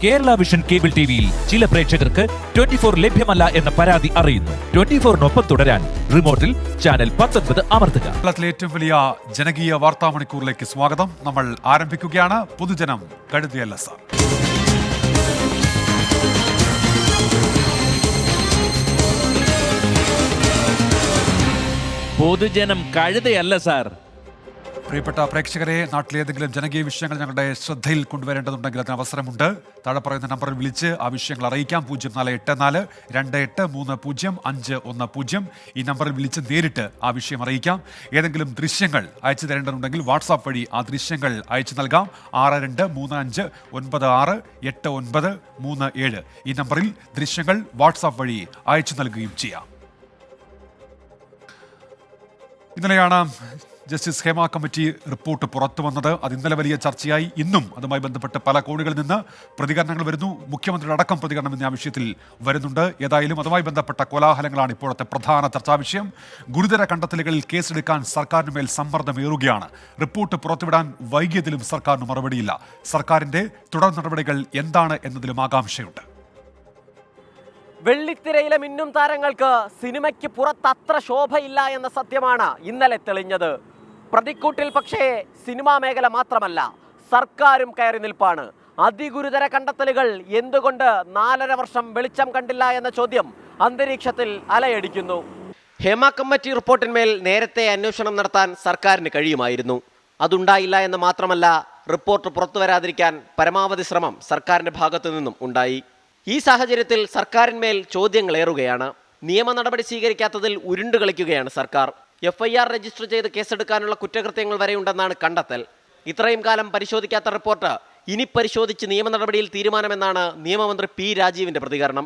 Kerala vision cable ടിവിയിൽ ചില പ്രേക്ഷകർക്ക് 24 ലഭ്യമല്ല എന്ന പരാതി അറിയുന്നു. 24-നൊപ്പം തുടരാൻ റിമോട്ടിൽ ചാനൽ 19 അമർത്തുക. കേരളത്തിലെ ഏറ്റവും വലിയ ജനകീയ വാർത്താ മണിക്കൂറിലേക്ക് സ്വാഗതം. നമ്മൾ ആരംഭിക്കുകയാണ്. പൊതുജനം കഴുതിയല്ല സാർ. പൊതുജനം കഴുതയല്ല സാർ. പ്രിയപ്പെട്ട പ്രേക്ഷകരെ, നാട്ടിലെ ഏതെങ്കിലും ജനകീയ വിഷയങ്ങൾ ഞങ്ങളുടെ ശ്രദ്ധയിൽ കൊണ്ടുവരേണ്ടതുണ്ടെങ്കിൽ അതിന് അവസരമുണ്ട്. താഴെ പറയുന്ന നമ്പറിൽ വിളിച്ച് ആ വിഷയങ്ങൾ അറിയിക്കാം. 0484-2830-510. ഈ നമ്പറിൽ വിളിച്ച് നേരിട്ട് ആ വിഷയം അറിയിക്കാം. ഏതെങ്കിലും ദൃശ്യങ്ങൾ അയച്ചു തരേണ്ടതുണ്ടെങ്കിൽ വാട്സാപ്പ് വഴി ആ ദൃശ്യങ്ങൾ അയച്ചു നൽകാം. 6235968937 ഈ നമ്പറിൽ ദൃശ്യങ്ങൾ വാട്സാപ്പ് വഴി അയച്ചു നൽകുകയും ചെയ്യാം. ഇന്നലെയാണ് ജസ്റ്റിസ് ഹേമ കമ്മിറ്റി റിപ്പോർട്ട് പുറത്തു വന്നത്. അത് ഇന്നലെ വലിയ ചർച്ചയായി. ഇന്നും അതുമായി ബന്ധപ്പെട്ട് പല കോണുകളിൽ നിന്ന് പ്രതികരണങ്ങൾ വരുന്നു. മുഖ്യമന്ത്രിയുടെ അടക്കം പ്രതികരണം ഇന്ന് ആ വിഷയത്തിൽ വരുന്നുണ്ട്. ഏതായാലും അതുമായി ബന്ധപ്പെട്ട കോലാഹലങ്ങളാണ് ഇപ്പോഴത്തെ പ്രധാന ചർച്ചാ വിഷയം. ഗുരുതര കണ്ടെത്തലുകളിൽ കേസെടുക്കാൻ സർക്കാരിന് മേൽ സമ്മർദ്ദമേറുകയാണ്. റിപ്പോർട്ട് പുറത്തുവിടാൻ വൈകിയതിലും സർക്കാരിന് മറുപടിയില്ല. സർക്കാരിന്റെ തുടർ നടപടികൾ എന്താണ് എന്നതിലും ആകാംക്ഷയുണ്ട്. വെള്ളിത്തിരയിലെ മിന്നും താരങ്ങൾക്ക് സിനിമയ്ക്ക് പുറത്തത്ര ശോഭയില്ല എന്ന സത്യമാണ് ഇന്നലെ തെളിഞ്ഞത്. പ്രതിക്കൂട്ടിൽ പക്ഷേ സിനിമാ മേഖല മാത്രമല്ല, സർക്കാരും കയറി നിൽപ്പാണ്. അതിഗുരുതര കണ്ടെത്തലുകൾ എന്തുകൊണ്ട് 4.5 വർഷം വെളിച്ചം കണ്ടില്ല എന്ന ചോദ്യം അന്തരീക്ഷത്തിൽ അലയടിക്കുന്നു. ഹേമ കമ്മിറ്റി റിപ്പോർട്ടിന്മേൽ നേരത്തെ അന്വേഷണം നടത്താൻ സർക്കാരിന് കഴിയുമായിരുന്നു. അതുണ്ടായില്ല എന്ന് മാത്രമല്ല, റിപ്പോർട്ട് പുറത്തു വരാതിരിക്കാൻ പരമാവധി ശ്രമം സർക്കാരിന്റെ ഭാഗത്തു നിന്നും ഉണ്ടായി. ഈ സാഹചര്യത്തിൽ സർക്കാരിന്മേൽ ചോദ്യങ്ങളേറുകയാണ്. നിയമ നടപടി സ്വീകരിക്കാത്തതിൽ ഉരുണ്ടു കളിക്കുകയാണ് സർക്കാർ. FIR രജിസ്റ്റർ ചെയ്ത് കേസെടുക്കാനുള്ള കുറ്റകൃത്യങ്ങൾ വരെയുണ്ടെന്നാണ് കണ്ടെത്തൽ. ഇത്രയും കാലം പരിശോധിക്കാത്ത റിപ്പോർട്ട് ഇനി പരിശോധിച്ച് നിയമ നടപടിയിൽ തീരുമാനമെന്നാണ് നിയമമന്ത്രി P. രാജീവിന്റെ പ്രതികരണം.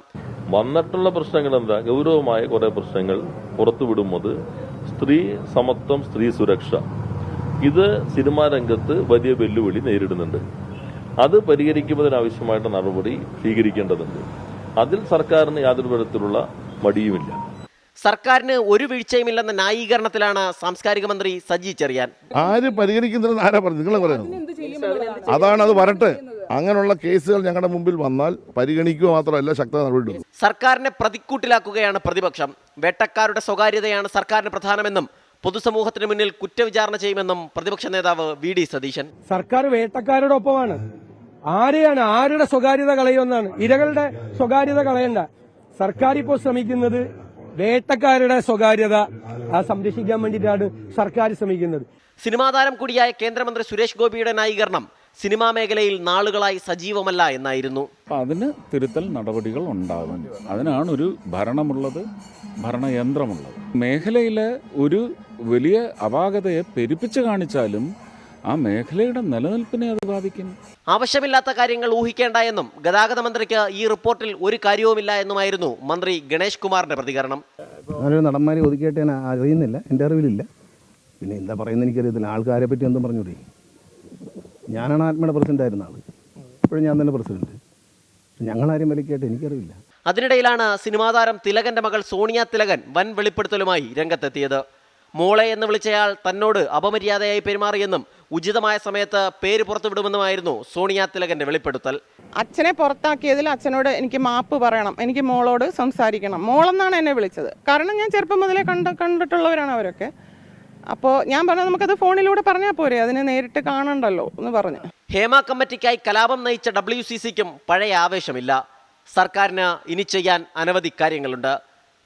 വന്നിട്ടുള്ള പ്രശ്നങ്ങൾ എന്താ? ഗൗരവമായ കുറെ പ്രശ്നങ്ങൾ പുറത്തുവിടുന്നത് സ്ത്രീ സമത്വം, സ്ത്രീ സുരക്ഷ, ഇത് സിനിമാ രംഗത്ത് വലിയ വെല്ലുവിളി നേരിടുന്നുണ്ട്. അത് പരിഹരിക്കുന്നതിനാവശ്യമായിട്ട് നടപടി സ്വീകരിക്കേണ്ടതുണ്ട്. അതിൽ സർക്കാരിന് യാതൊരു തരത്തിലുള്ള മടിയുമില്ല. സർക്കാരിന് ഒരു വീഴ്ചയുമില്ലെന്ന ന്യായീകരണത്തിലാണ് സാംസ്കാരിക മന്ത്രി സജി ചെറിയാൻ. ആര് പരിഹരിക്കുന്നില്ലെന്ന് ആരാ പറഞ്ഞു? നിങ്ങൾ പറയുന്നത് അതാണ്. അത് വരട്ടെ. അങ്ങനെയുള്ള കേസുകൾ ഞങ്ങളുടെ മുമ്പിൽ വന്നാൽ പരിഗണിക്കുക മാത്രമല്ല, ശക്തമായ നടപടി. സർക്കാരിനെ പ്രതിക്കൂട്ടിലാക്കുകയാണ് പ്രതിപക്ഷം. വേട്ടക്കാരുടെ സ്വകാര്യതയാണ് സർക്കാരിന് പ്രധാനമെന്നും പൊതുസമൂഹത്തിന് മുന്നിൽ കുറ്റവിചാരണ ചെയ്യുമെന്നും പ്രതിപക്ഷ നേതാവ് VD സതീശൻ. സർക്കാർ വേട്ടക്കാരുടെ ഒപ്പമാണ്. ആരുടെ സ്വകാര്യത കളയുമെന്നാണ്? ഇരകളുടെ സ്വകാര്യത കളയണ്ട. സർക്കാർ ഇപ്പോൾ ശ്രമിക്കുന്നത് വേട്ടക്കാരുടെ സ്വകാര്യത സംരക്ഷിക്കാൻ വേണ്ടിയിട്ടാണ് സർക്കാർ ശ്രമിക്കുന്നത്. സിനിമാ താരം കൂടിയായ കേന്ദ്രമന്ത്രി സുരേഷ് ഗോപിയുടെ ന്യായീകരണം സിനിമാ മേഖലയിൽ നാളുകളായി സജീവമല്ല എന്നായിരുന്നു. അതിന് തിരുത്തൽ നടപടികൾ ഉണ്ടാകും. അതിനാണ് ഒരു ഭരണമുള്ളത്, ഭരണയന്ത്രമുള്ളത്. മേഖലയിലെ ഒരു വലിയ അപാകതയെ പെരുപ്പിച്ച് കാണിച്ചാലും ആ മേഖലയുടെ നിലനിൽപ്പിനെ അത് ബാധിക്കും. ആവശ്യമില്ലാത്ത കാര്യങ്ങൾ ഊഹിക്കേണ്ട എന്നും ഗതാഗത മന്ത്രിക്ക് ഈ റിപ്പോർട്ടിൽ ഒരു കാര്യവുമില്ല എന്നുമായിരുന്നു മന്ത്രി ഗണേഷ് കുമാറിന്റെ പ്രതികരണം. നടന്മാരെ ഒതുക്കിയിട്ട് ഞാൻ അറിയുന്നില്ല, എൻ്റെ അറിവിലില്ല. പിന്നെ എന്താ പറയുന്നത് എനിക്കറിയത്തില്ല. ആൾക്കാരെ പറ്റി എന്തും പറഞ്ഞൂടെ? ഞാനാണ് ആത്മയുടെ പ്രസിഡന്റ് ആയിരുന്ന ആൾ. ഇപ്പോഴും ഞാൻ തന്നെ പ്രസിഡന്റ്. ഞങ്ങളാരും വിലക്കായിട്ട് എനിക്കറിയില്ല. അതിനിടയിലാണ് സിനിമാ താരം തിലകന്റെ മകൾ സോണിയ തിലകൻ വൻ വെളിപ്പെടുത്തലുമായി രംഗത്തെത്തിയത്. മോളെ എന്ന് വിളിച്ചയാൾ തന്നോട് അപമര്യാദയായി പെരുമാറിയെന്നും ഉചിതമായ സമയത്ത് പേര് പുറത്തുവിടുമെന്നുമായിരുന്നു സോണിയ തിലകന്റെ വെളിപ്പെടുത്തൽ. അച്ഛനെ പുറത്താക്കിയതിൽ അച്ഛനോട് എനിക്ക് മാപ്പ് പറയണം, എനിക്ക് മോളോട് സംസാരിക്കണം. മോളെന്നാണ് എന്നെ വിളിച്ചത്. കാരണം ഞാൻ ചെറുപ്പം മുതലേ കണ്ടിട്ടുള്ളവരാണ് അവരൊക്കെ. അപ്പോൾ ഞാൻ പറഞ്ഞു നമുക്കത് ഫോണിലൂടെ പറഞ്ഞാൽ പോരെ, അതിനെ നേരിട്ട് കാണണ്ടല്ലോ എന്ന് പറഞ്ഞു. ഹേമ കമ്മിറ്റിക്കായി കലാപം നയിച്ച WCCക്കും പഴയ ആവേശമില്ല. സർക്കാരിന് ഇനി ചെയ്യാൻ അനവധി കാര്യങ്ങളുണ്ട്.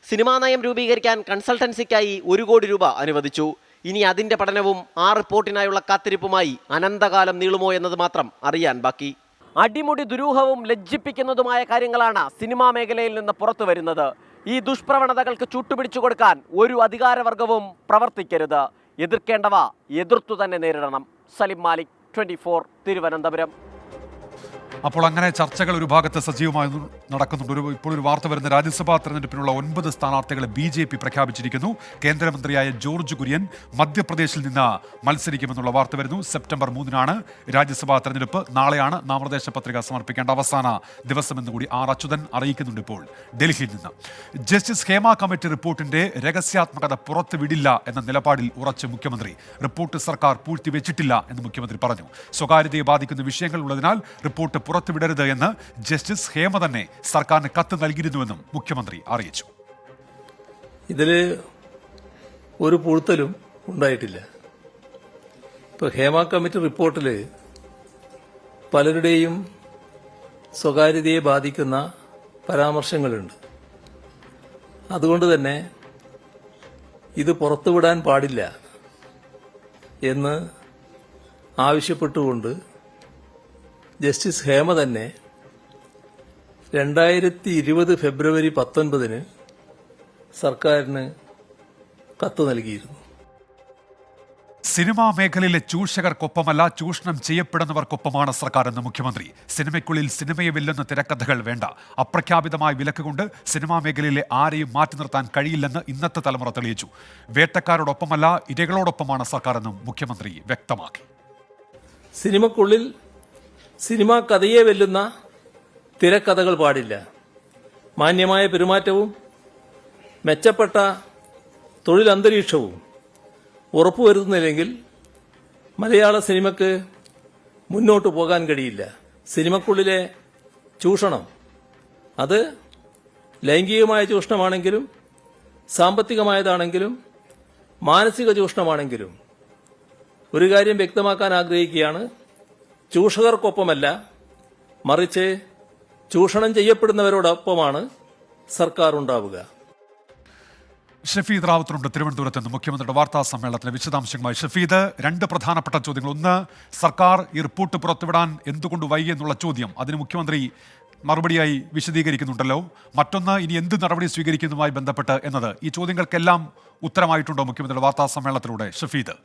സിനിമാ നയം രൂപീകരിക്കാൻ കൺസൾട്ടൻസിക്കായി 1 കോടി രൂപ അനുവദിച്ചു. ഇനി അതിന്റെ പഠനവും ആ റിപ്പോർട്ടിനായുള്ള കാത്തിരിപ്പുമായി അനന്തകാലം നീളുമോ എന്നത് മാത്രം അറിയാൻ ബാക്കി. അടിമുടി ദുരൂഹവും ലജ്ജിപ്പിക്കുന്നതുമായ കാര്യങ്ങളാണ് സിനിമാ മേഖലയിൽ നിന്ന് പുറത്തു വരുന്നത്. ഈ ദുഷ്പ്രവണതകൾക്ക് ചുട്ടുപിടിച്ചു കൊടുക്കാൻ ഒരു അധികാരവർഗവും പ്രവർത്തിക്കരുത്. എതിർക്കേണ്ടവ എതിർത്തു തന്നെ നേരിടണം. സലിം മാലിക്, 24, തിരുവനന്തപുരം. അപ്പോൾ അങ്ങനെ ചർച്ചകൾ ഒരു ഭാഗത്ത് സജീവമായി നടക്കുന്നുണ്ട്. ഇപ്പോൾ ഒരു വാർത്ത വരുന്ന രാജ്യസഭാ തെരഞ്ഞെടുപ്പിനുള്ള 9 സ്ഥാനാർത്ഥികളെ BJP പ്രഖ്യാപിച്ചിരിക്കുന്നു. കേന്ദ്രമന്ത്രിയായ ജോർജ് കുര്യൻ മധ്യപ്രദേശിൽ നിന്ന് മത്സരിക്കുമെന്നുള്ള വാർത്ത വരുന്നു. സെപ്റ്റംബർ 3 രാജ്യസഭാ തെരഞ്ഞെടുപ്പ്. നാളെയാണ് നാമനിർദ്ദേശ പത്രിക സമർപ്പിക്കേണ്ട അവസാന ദിവസമെന്ന് കൂടി R. അച്യുതൻ അറിയിക്കുന്നുണ്ട്. ഇപ്പോൾ ഡൽഹിയിൽ നിന്ന് ജസ്റ്റിസ് ഹേമ കമ്മിറ്റി റിപ്പോർട്ടിന്റെ രഹസ്യാത്മകത പുറത്തുവിടില്ല എന്ന നിലപാടിൽ ഉറച്ച മുഖ്യമന്ത്രി. റിപ്പോർട്ട് സർക്കാർ പൂഴ്ത്തിവെച്ചിട്ടില്ല എന്ന് മുഖ്യമന്ത്രി പറഞ്ഞു. സ്വകാര്യതയെ ബാധിക്കുന്ന വിഷയങ്ങൾ ഉള്ളതിനാൽ റിപ്പോർട്ട് പുറത്തുവിടരുത് എന്ന് ജസ്റ്റിസ് ഹേമ തന്നെ സർക്കാരിന് കത്ത് നൽകിയിരുന്നുവെന്നും മുഖ്യമന്ത്രി അറിയിച്ചു. ഇതിൽ ഒരു പൂഴ്ത്തലും ഉണ്ടായിട്ടില്ല. ഇപ്പോൾ ഹേമ കമ്മിറ്റി റിപ്പോർട്ടിൽ പലരുടെയും സ്വകാര്യതയെ ബാധിക്കുന്ന പരാമർശങ്ങളുണ്ട്. അതുകൊണ്ട് തന്നെ ഇത് പുറത്തുവിടാൻ പാടില്ല എന്ന് ആവശ്യപ്പെട്ടുകൊണ്ട് ജസ്റ്റിസ് ഹേമ തന്നെ 2020 ഫെബ്രുവരി 19 സർക്കാരിന് കത്ത് നൽകിയിരുന്നു. സിനിമാ മേഖലയിലെ ചൂഷകർക്കൊപ്പമല്ല, ചൂഷണം ചെയ്യപ്പെടുന്നവർക്കൊപ്പമാണ് സർക്കാരെന്ന് മുഖ്യമന്ത്രി. സിനിമയ്ക്കുള്ളിൽ സിനിമയെ വെല്ലുന്ന തിരക്കഥകൾ വേണ്ട. അപ്രഖ്യാപിതമായ വിലക്ക് കൊണ്ട് സിനിമാ മേഖലയിലെ ആരെയും മാറ്റി നിർത്താൻ കഴിയില്ലെന്ന് ഇന്നത്തെ തലമുറ തെളിയിച്ചു. വേട്ടക്കാരോടൊപ്പമല്ല, ഇരകളോടൊപ്പമാണ് സർക്കാരെന്നും മുഖ്യമന്ത്രി വ്യക്തമാക്കി. സിനിമയ്ക്കുള്ളിൽ സിനിമാ കഥയെ വെല്ലുന്ന തിരക്കഥകൾ പാടില്ല. മാന്യമായ പെരുമാറ്റവും മെച്ചപ്പെട്ട തൊഴിലന്തരീക്ഷവും ഉറപ്പുവരുത്തുന്നില്ലെങ്കിൽ മലയാള സിനിമയ്ക്ക് മുന്നോട്ട് പോകാൻ കഴിയില്ല. സിനിമയ്ക്കുള്ളിലെ ചൂഷണം അത് ലൈംഗികമായ ചൂഷണമാണെങ്കിലും സാമ്പത്തികമായതാണെങ്കിലും മാനസിക ചൂഷണമാണെങ്കിലും ഒരു കാര്യം വ്യക്തമാക്കാൻ ആഗ്രഹിക്കുകയാണ്. ചൂഷകർക്കൊപ്പമല്ല, മറിച്ച് ചൂഷണം ചെയ്യപ്പെടുന്നവരോടൊപ്പമാണ് സർക്കാർ ഉണ്ടാവുക. ഷഫീദ് റാവത്തുണ്ട് തിരുവനന്തപുരത്ത് നിന്ന് മുഖ്യമന്ത്രിയുടെ വാർത്താ സമ്മേളനത്തിലെ വിശദാംശങ്ങളുമായി. ഷഫീദ്, രണ്ട് പ്രധാനപ്പെട്ട ചോദ്യങ്ങൾ. ഒന്ന്, സർക്കാർ ഈ റിപ്പോർട്ട് പുറത്തുവിടാൻ എന്തുകൊണ്ട് വൈകി എന്നുള്ള ചോദ്യം, അതിന് മുഖ്യമന്ത്രി മറുപടിയായി വിശദീകരിക്കുന്നുണ്ടല്ലോ. മറ്റൊന്ന്, ഇനി എന്ത് നടപടി സ്വീകരിക്കുന്നതുമായി ബന്ധപ്പെട്ട് എന്നത്. ഈ ചോദ്യങ്ങൾക്കെല്ലാം ഉത്തരമായിട്ടുണ്ടോ മുഖ്യമന്ത്രിയുടെ വാർത്താ സമ്മേളനത്തിലൂടെ? ഷഫീദ്.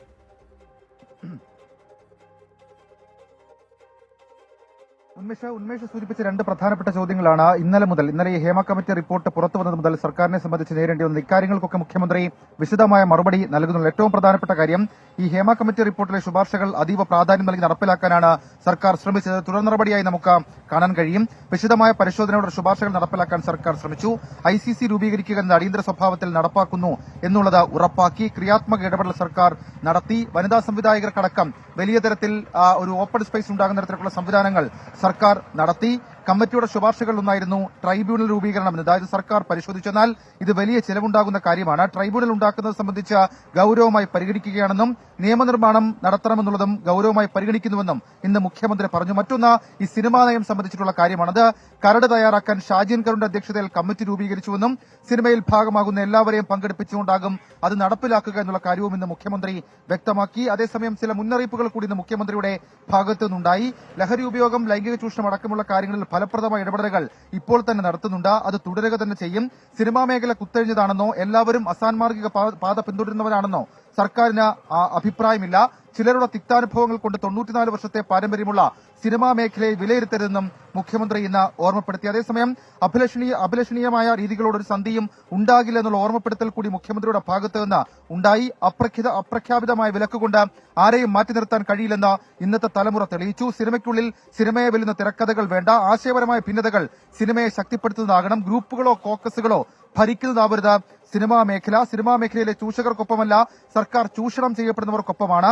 ഉന്മേഷ് സൂചിപ്പിച്ച രണ്ട് പ്രധാനപ്പെട്ട ചോദ്യങ്ങളാണ് ഇന്നലെ ഈ ഹേമ കമ്മിറ്റി റിപ്പോർട്ട് പുറത്തു വന്നത് മുതൽ സർക്കാരിനെ സംബന്ധിച്ച് നേരിടേണ്ടി വന്നത്. ഇക്കാര്യങ്ങൾക്കൊക്കെ മുഖ്യമന്ത്രി വിശദമായ മറുപടി നൽകുന്നുണ്ട്. ഏറ്റവും പ്രധാനപ്പെട്ട കാര്യം, ഈ ഹേമ കമ്മിറ്റി റിപ്പോർട്ടിലെ ശുപാർശകൾ അതീവ പ്രാധാന്യം നൽകി നടപ്പിലാക്കാനാണ് സർക്കാർ ശ്രമിച്ചത്. തുടർ നടപടിയായി നമുക്ക് കാണാൻ കഴിയും. വിശദമായ പരിശോധനയോടെ ശുപാർശകൾ നടപ്പിലാക്കാൻ സർക്കാർ ശ്രമിച്ചു. ICC രൂപീകരിക്കുക എന്ന അടിയന്തര സ്വഭാവത്തിൽ നടപ്പാക്കുന്നു എന്നുള്ളത് ഉറപ്പാക്കി. ക്രിയാത്മക ഇടപെടൽ സർക്കാർ നടത്തി. വനിതാ സംവിധായകർക്കടക്കം വലിയ തരത്തിൽ ഒരു ഓപ്പൺ സ്പേസ് ഉണ്ടാകുന്ന തരത്തിലുള്ള സംവിധാനങ്ങൾ സർക്കാർ നടത്തി. കമ്മിറ്റിയുടെ ശുപാർശകളിലൊന്നായിരുന്നു ട്രൈബ്യൂണൽ രൂപീകരണം. അതായത് സർക്കാർ പരിശോധിച്ചെന്നാൽ ഇത് വലിയ ചെലവുണ്ടാകുന്ന കാര്യമാണ്. ട്രൈബ്യൂണൽ ഉണ്ടാക്കുന്നത് സംബന്ധിച്ച് ഗൌരവമായി പരിഗണിക്കുകയാണെന്നും നിയമനിർമ്മാണം നടത്തണമെന്നുള്ളതും ഗൌരവമായി പരിഗണിക്കുന്നുവെന്നും ഇന്ന് മുഖ്യമന്ത്രി പറഞ്ഞു. മറ്റൊന്ന്, ഈ സിനിമാ നയം സംബന്ധിച്ചിട്ടുള്ള കാര്യമാണ്. അത് കരട് തയ്യാറാക്കാൻ ഷാജിൻ കരുണിന്റെ അധ്യക്ഷതയിൽ കമ്മിറ്റി രൂപീകരിച്ചുവെന്നും സിനിമയിൽ ഭാഗമാകുന്ന എല്ലാവരെയും പങ്കെടുപ്പിച്ചുകൊണ്ടാകും അത് നടപ്പിലാക്കുക എന്നുള്ള കാര്യവും ഇന്ന് മുഖ്യമന്ത്രി വ്യക്തമാക്കി. അതേസമയം ചില മുന്നറിയിപ്പുകൾ കൂടി ഇന്ന് മുഖ്യമന്ത്രിയുടെ ഭാഗത്തു നിന്നുണ്ടായി. ലഹരി ഉപയോഗം, ലൈംഗിക ചൂഷണം അടക്കമുള്ള കാര്യങ്ങളിൽ ഫലപ്രദമായ ഇടപെടലുകൾ ഇപ്പോൾ തന്നെ നടത്തുന്നുണ്ട്. അത് തുടരുക തന്നെ ചെയ്യും. സിനിമാ മേഖല കുത്തഴിഞ്ഞതാണെന്നോ എല്ലാവരും അസാൻമാർഗിക പാത പിന്തുടരുന്നവരാണെന്നോ സർക്കാരിന് അഭിപ്രായമില്ല. ചിലരുടെ തിക്താനുഭവങ്ങൾ കൊണ്ട് 94 വർഷത്തെ പാരമ്പര്യമുള്ള സിനിമാ മേഖലയെ വിലയിരുത്തരുതെന്നും മുഖ്യമന്ത്രി ഇന്ന് ഓർമ്മപ്പെടുത്തി. അതേസമയം അഭിലഷണീയമായ രീതികളോടൊരു സന്ധിയും ഉണ്ടാകില്ല എന്നുള്ള ഓർമ്മപ്പെടുത്തൽ കൂടി മുഖ്യമന്ത്രിയുടെ ഭാഗത്ത് നിന്ന് ഉണ്ടായി. അപ്രഖ്യാപിതമായ വിലക്കുകൊണ്ട് ആരെയും മാറ്റി നിർത്താൻ കഴിയില്ലെന്ന് ഇന്നത്തെ തലമുറ തെളിയിച്ചു. സിനിമയ്ക്കുള്ളിൽ സിനിമയെ വെല്ലുന്ന തിരക്കഥകൾ വേണ്ട. ആശയപരമായ ഭിന്നതകൾ സിനിമയെ ശക്തിപ്പെടുത്തുന്നതാകണം. ഗ്രൂപ്പുകളോ കോക്കസുകളോ ഭരിക്കുന്നതാവരുത് സിനിമാ മേഖല. സിനിമാ മേഖലയിലെ ചൂഷകർക്കൊപ്പമല്ല, സർക്കാർ ചൂഷണം ചെയ്യപ്പെടുന്നവർക്കൊപ്പമാണ്,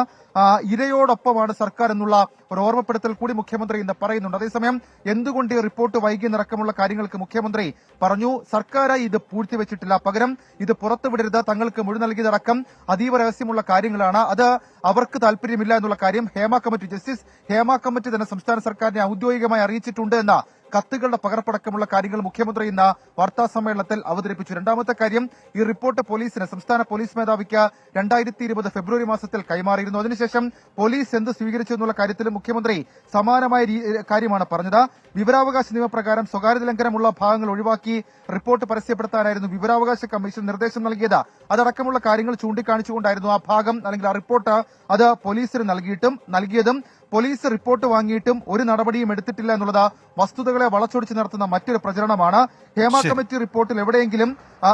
ഇരയോടൊപ്പമാണ് സർക്കാർ എന്നുള്ള ഒരു ഓർമ്മപ്പെടുത്തൽ കൂടി മുഖ്യമന്ത്രി ഇന്ന് പറയുന്നുണ്ട്. അതേസമയം എന്തുകൊണ്ട് ഈ റിപ്പോർട്ട് വൈകിയെന്നടക്കമുള്ള കാര്യങ്ങൾക്ക് മുഖ്യമന്ത്രി പറഞ്ഞു, സർക്കാരായി ഇത് പൂഴ്ത്തിവെച്ചിട്ടില്ല, പകരം ഇത് പുറത്തുവിടരുത്, തങ്ങൾക്ക് മൊഴി നൽകിയതടക്കം അതീവ രഹസ്യമുള്ള കാര്യങ്ങളാണ്, അത് അവർക്ക് താല്പര്യമില്ല എന്നുള്ള കാര്യം ജസ്റ്റിസ് ഹേമ കമ്മിറ്റി തന്നെ സംസ്ഥാന സർക്കാരിനെ ഔദ്യോഗികമായി അറിയിച്ചിട്ടുണ്ട് എന്ന കത്തുകളുടെ പകർപ്പടക്കമുള്ള കാര്യങ്ങൾ മുഖ്യമന്ത്രി ഇന്ന് വാർത്താ സമ്മേളനത്തിൽ അവതരിപ്പിച്ചു. രണ്ടാമത്തെ കാര്യം, ഈ റിപ്പോർട്ട് സംസ്ഥാന പോലീസ് മേധാവിക്ക് 2020 ഫെബ്രുവരി മാസത്തിൽ കൈമാറിയിരുന്നു. അതിനുശേഷം പോലീസ് എന്ത് സ്വീകരിച്ചു എന്നുള്ള കാര്യത്തിലും മുഖ്യമന്ത്രി സമാനമായ കാര്യമാണ് പറഞ്ഞത്. വിവരാവകാശ നിയമപ്രകാരം സ്വകാര്യത ലംഘനമുള്ള ഭാഗങ്ങൾ ഒഴിവാക്കി റിപ്പോർട്ട് പരസ്യപ്പെടുത്താനായിരുന്നു വിവരാവകാശ കമ്മീഷൻ നിർദ്ദേശം നൽകിയത്. അതടക്കമുള്ള കാര്യങ്ങൾ ചൂണ്ടിക്കാണിച്ചുകൊണ്ടായിരുന്നു ആ ഭാഗം അല്ലെങ്കിൽ ആ റിപ്പോർട്ട് അത് പോലീസിന് നൽകിയതും. പോലീസ് റിപ്പോർട്ട് വാങ്ങിയിട്ടും ഒരു നടപടിയും എടുത്തിട്ടില്ല എന്നുള്ളത് വസ്തുതകളെ വളച്ചൊടിച്ച് നടത്തുന്ന മറ്റൊരു പ്രചരണമാണ്. ഹേമ കമ്മിറ്റി റിപ്പോർട്ടിൽ എവിടെയെങ്കിലും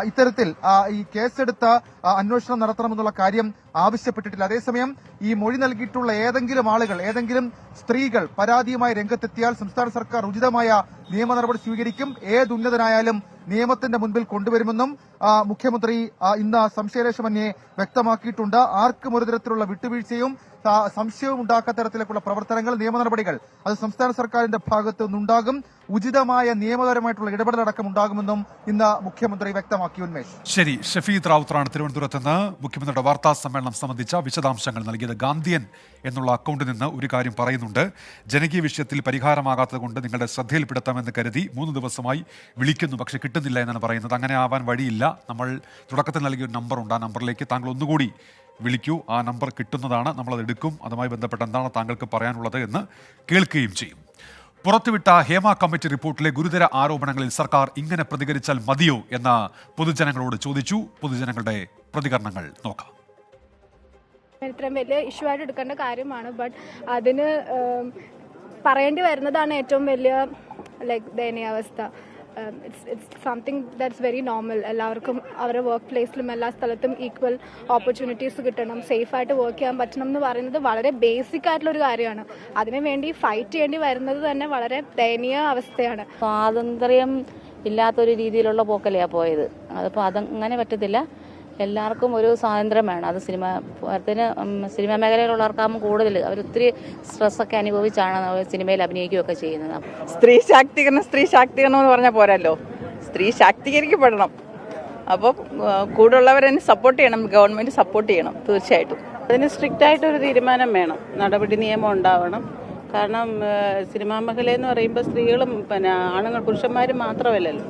ഇത്തരത്തിൽ ഈ കേസെടുത്ത് അന്വേഷണം നടത്തണമെന്നുള്ള കാര്യം ആവശ്യപ്പെട്ടിട്ടില്ല. അതേസമയം ഈ മൊഴി നൽകിയിട്ടുള്ള ഏതെങ്കിലും ആളുകൾ, ഏതെങ്കിലും സ്ത്രീകൾ പരാതിയുമായി രംഗത്തെത്തിയാൽ സംസ്ഥാന സർക്കാർ ഉചിതമായ നിയമ നടപടി സ്വീകരിക്കും. ഏതുന്നതനായാലും നിയമത്തിന്റെ മുൻപിൽ കൊണ്ടുവരുമെന്നും മുഖ്യമന്ത്രി ഇന്ന് സംശയലേശമന്യേ വ്യക്തമാക്കിയിട്ടുണ്ട്. ആർക്കും ഒരു തരത്തിലുള്ള വിട്ടുവീഴ്ചയും സംശയവും ഉണ്ടാക്കാത്ത തരത്തിലേക്കുള്ള പ്രവർത്തനങ്ങൾ, നിയമ നടപടികൾ അത് സംസ്ഥാന സർക്കാരിന്റെ ഭാഗത്തു നിന്നുണ്ടാകും. ഉചിതമായ നിയമപരമായിട്ടുള്ള ഇടപെടലടക്കം ഉണ്ടാകുമെന്നും ഇന്ന് മുഖ്യമന്ത്രി വ്യക്തമാക്കി. ഉന്മേഷ്. ശരി, ഷഫീദ് റാവുത്തറാണ് തിരുവനന്തപുരത്ത് നിന്ന് മുഖ്യമന്ത്രിയുടെ വാർത്താ സമ്മേളനം സംബന്ധിച്ച വിശദാംശങ്ങൾ നൽകിയത്. ഗാന്ധിയൻ എന്നുള്ള അക്കൗണ്ടിൽ നിന്ന് ഒരു കാര്യം പറയുന്നുണ്ട്. ജനകീയ വിഷയത്തിൽ പരിഹാരമാകാത്തത് കൊണ്ട് നിങ്ങളുടെ ശ്രദ്ധയിൽപ്പെടുത്താമെന്ന് കരുതി 3 ദിവസമായി വിളിക്കുന്നു, പക്ഷെ കിട്ടുന്നില്ല എന്നാണ് പറയുന്നത്. അങ്ങനെ ആവാൻ വഴിയില്ല. നമ്മൾ തുടക്കത്തിൽ നൽകിയ ഒരു നമ്പറുണ്ട്. ആ നമ്പറിലേക്ക് താങ്കൾ ഒന്നുകൂടി വിളിക്കൂ. ആ നമ്പർ കിട്ടുന്നതാണ്, നമ്മളത് എടുക്കും. അതുമായി ബന്ധപ്പെട്ട് എന്താണ് താങ്കൾക്ക് പറയാനുള്ളത് എന്ന് കേൾക്കുകയും ചെയ്യും. പുറത്തുവിട്ട ഹേമ കമ്മിറ്റി റിപ്പോർട്ടിലെ ഗുരുതര ആരോപണങ്ങളിൽ സർക്കാർ ഇങ്ങനെ പ്രതികരിച്ചാൽ മതിയോ എന്ന് പൊതുജനങ്ങളോട് ചോദിച്ചു. പൊതുജനങ്ങളുടെ പ്രതികരണങ്ങൾ നോക്കാം. ഇത്രയും വലിയ ഇഷ്യൂ ആയിട്ട് എടുക്കേണ്ട കാര്യമാണ്. ബട്ട് അതിന് പറയേണ്ടി വരുന്നതാണ് ഏറ്റവും വലിയ ദയനീയാവസ്ഥ. It's something that's very normal. എല്ലാവർക്കും അവരുടെ വർക്ക് പ്ലേസിലും എല്ലാ സ്ഥലത്തും ഈക്വൽ ഓപ്പർച്യൂണിറ്റീസ് കിട്ടണം, സേഫായിട്ട് വർക്ക് ചെയ്യാൻ പറ്റണം എന്ന് പറയുന്നത് വളരെ ബേസിക് ആയിട്ടുള്ളൊരു കാര്യമാണ്. അതിനുവേണ്ടി ഫൈറ്റ് ചെയ്യേണ്ടി വരുന്നത് തന്നെ വളരെ ദയനീയ അവസ്ഥയാണ്. സ്വാതന്ത്ര്യം ഇല്ലാത്തൊരു രീതിയിലുള്ള പോക്കലെയാണ് പോയത്. അതിപ്പോൾ അതങ്ങനെ പറ്റത്തില്ല. എല്ലാവർക്കും ഒരു സ്വാതന്ത്ര്യം വേണം. അത് സിനിമാ മേഖലയിലുള്ളവർക്കാകുമ്പോൾ കൂടുതൽ അവരൊത്തിരി സ്ട്രെസ്സൊക്കെ അനുഭവിച്ചാണ് സിനിമയിൽ അഭിനയിക്കുകയൊക്കെ ചെയ്യുന്നത്. സ്ത്രീ ശാക്തീകരണം എന്ന് പറഞ്ഞാൽ പോരല്ലോ, സ്ത്രീ ശാക്തീകരിക്കപ്പെടണം. അപ്പോൾ കൂടുള്ളവരെ സപ്പോർട്ട് ചെയ്യണം, ഗവൺമെന്റ് സപ്പോർട്ട് ചെയ്യണം തീർച്ചയായിട്ടും. അതിന് സ്ട്രിക്റ്റ് ആയിട്ടൊരു തീരുമാനം വേണം, നടപടി നിയമം ഉണ്ടാവണം. കാരണം സിനിമാ മേഖലയെന്ന് പറയുമ്പോൾ സ്ത്രീകളും ആണുങ്ങൾ പുരുഷന്മാരും മാത്രമല്ലല്ലോ,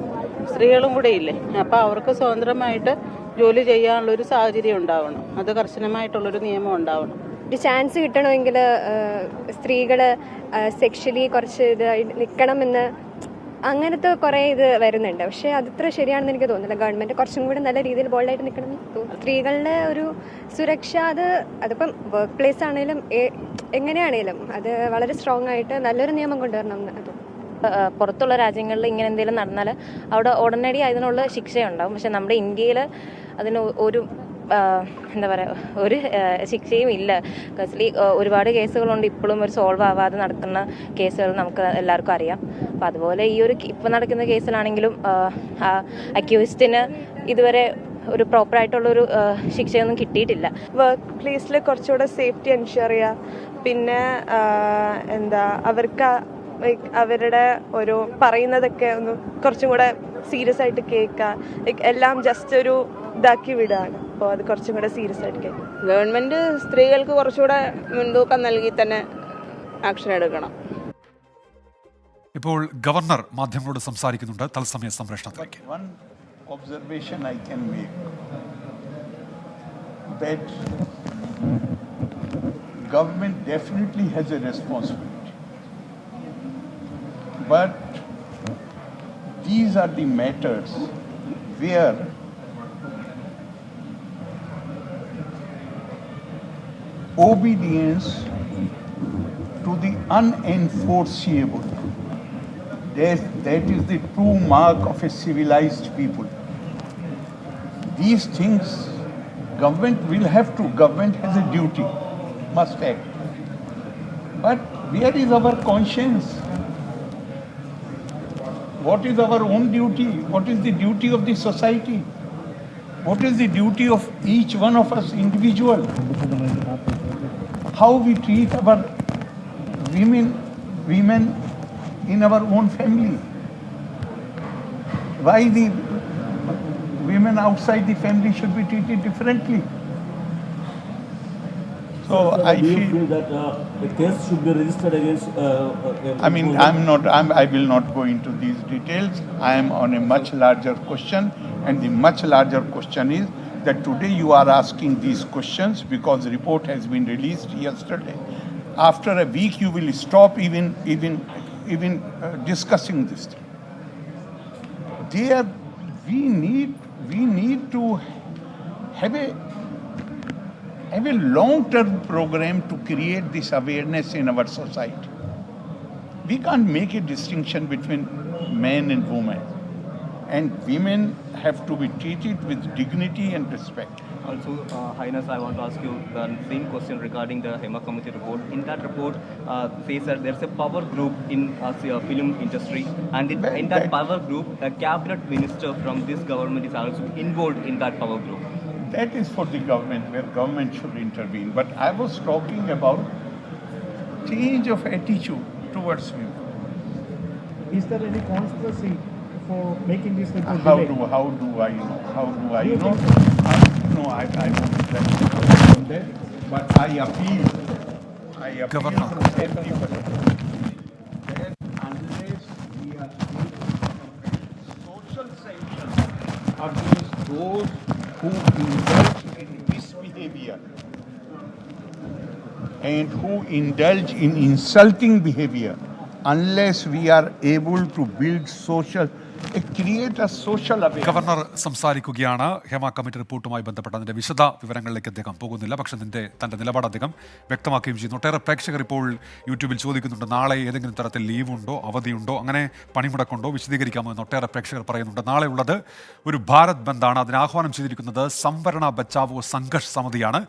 സ്ത്രീകളും കൂടെ ഇല്ലേ. അപ്പോൾ അവർക്ക് സ്വതന്ത്രമായിട്ട് ജോലി ചെയ്യാനുള്ളൊരു സാഹചര്യം ഉണ്ടാവണം. അത് കർശനമായിട്ടുള്ളൊരു നിയമം ഉണ്ടാവണം. ഒരു ചാൻസ് കിട്ടണമെങ്കിൽ സ്ത്രീകൾ സെക്ഷലി കുറച്ച് ഇത് നിൽക്കണമെന്ന് അങ്ങനത്തെ കുറേ ഇത് വരുന്നുണ്ട്. പക്ഷേ അതത്ര ശരിയാണെന്ന് എനിക്ക് തോന്നുന്നില്ല. ഗവൺമെൻറ് കുറച്ചും കൂടെ നല്ല രീതിയിൽ ബോൾഡായിട്ട് നിൽക്കണം എന്ന് തോന്നുന്നു. സ്ത്രീകളുടെ ഒരു സുരക്ഷ അതിപ്പം വർക്ക് പ്ലേസ് ആണെങ്കിലും എങ്ങനെയാണേലും അത് വളരെ സ്ട്രോങ് ആയിട്ട് നല്ലൊരു നിയമം കൊണ്ടുവരണം എന്ന് തോന്നുന്നു. പുറത്തുള്ള രാജ്യങ്ങളിൽ ഇങ്ങനെ എന്തെങ്കിലും നടന്നാൽ അവിടെ ഉടനടി അതിനുള്ള ശിക്ഷയുണ്ടാവും. പക്ഷെ നമ്മുടെ ഇന്ത്യയിൽ അതിന് ഒരു എന്താ പറയുക, ഒരു ശിക്ഷയും ഇല്ല. കസ്ലി ഒരുപാട് കേസുകളുണ്ട് ഇപ്പോഴും ഒരു സോൾവ് ആവാതെ നടക്കുന്ന കേസുകൾ നമുക്ക് എല്ലാവർക്കും അറിയാം. അപ്പോൾ അതുപോലെ ഈ ഒരു ഇപ്പം നടക്കുന്ന കേസിലാണെങ്കിലും അക്യൂസ്ഡിന് ഇതുവരെ ഒരു പ്രോപ്പറായിട്ടുള്ളൊരു ശിക്ഷയൊന്നും കിട്ടിയിട്ടില്ല. വർക്ക് പ്ലേസിൽ കുറച്ചുകൂടെ സേഫ്റ്റി എൻഷുർ ചെയ്യുക, പിന്നെ അവർക്ക് അവരുടെ ഒരു പറയുന്നതൊക്കെ ഒന്ന് കുറച്ചും കൂടെ സീരിയസ് ആയിട്ട് കേൾക്കുക. എല്ലാം ജസ്റ്റ് ഒരു ഇതാക്കി വിടുകയാണ്. അപ്പോൾ അത് കുറച്ചും കൂടെ സീരിയസ് ആയിട്ട് കേൾക്കും. ഗവൺമെന്റ് സ്ത്രീകൾക്ക് കുറച്ചുകൂടെ മുൻതൂക്കം നൽകി തന്നെ ആക്ഷൻ എടുക്കണം. ഇപ്പോൾ ഗവർണർ മാധ്യമങ്ങളോട് സംസാരിക്കുന്നുണ്ട്. തത്സമയ സംപ്രേഷണത്തിലേക്ക്. Observation I can make that government definitely has a responsibility, but these are the matters where obedience to the unenforceable, that is the true mark of a civilized people. These things government has a duty, must act. But where is our conscience? What is our own duty? What is the duty of the society? What is the duty of each one of us individual? How we treat our women in our own family? Why the women outside the family should be treated differently? So I feel that the case should be registered against. I will not go into these details. I am on a much larger question, and the much larger question is that today you are asking these questions because the report has been released yesterday. After a week, you will stop even discussing this thing. We need to have a long-term program to create this awareness in our society. We can't make a distinction between men and women. And women have to be treated with dignity and respect. Also, Highness, I want to ask you the same question regarding the Hema Committee report. In that report, says that there's a power group in film industry, and in that power group, a cabinet minister from this government is also involved in that power group. That is for the government, where government should intervene. But I was talking about change of attitude towards me. Is there any conspiracy for making this report How delayed? do I know? How do I know? No, I won't tell you on that. But I appeal Governor. to everybody that unless we are social sanctions against those who indulge in misbehavior and who indulge in insulting behavior, unless we are able to build create a social awareness. Governor സംസാരിക്കുകയാണ്. Hema committee റിപ്പോർട്ടുമായി ബന്ധപ്പെട്ട അതിന്റെ വിശദ വിവരങ്ങളിലേക്ക് അദ്ദേഹം പോകുന്നില്ല. പക്ഷേ തന്റെ നിലപാട് അദ്ദേഹം വ്യക്തമാക്കുകയും ചെയ്യുന്നു. ഒട്ടേറെ പ്രേക്ഷകർ ഇപ്പോൾ യൂട്യൂബിൽ ചോദിക്കുന്നുണ്ട്, നാളെ ഏതെങ്കിലും തരത്തിൽ ലീവുണ്ടോ, അവധിയുണ്ടോ, അങ്ങനെ പണിമുടക്കുണ്ടോ, വിശദീകരിക്കാമോ എന്ന് ഒട്ടേറെ പ്രേക്ഷകർ പറയുന്നുണ്ട്. നാളെ ഉള്ളത് ഒരു ഭാരത് ബന്ദാണ്. അതിന് ആഹ്വാനം ചെയ്തിരിക്കുന്നത് സംവരണ ബച്ചാവോ സംഘർഷ് സമിതിയാണ്.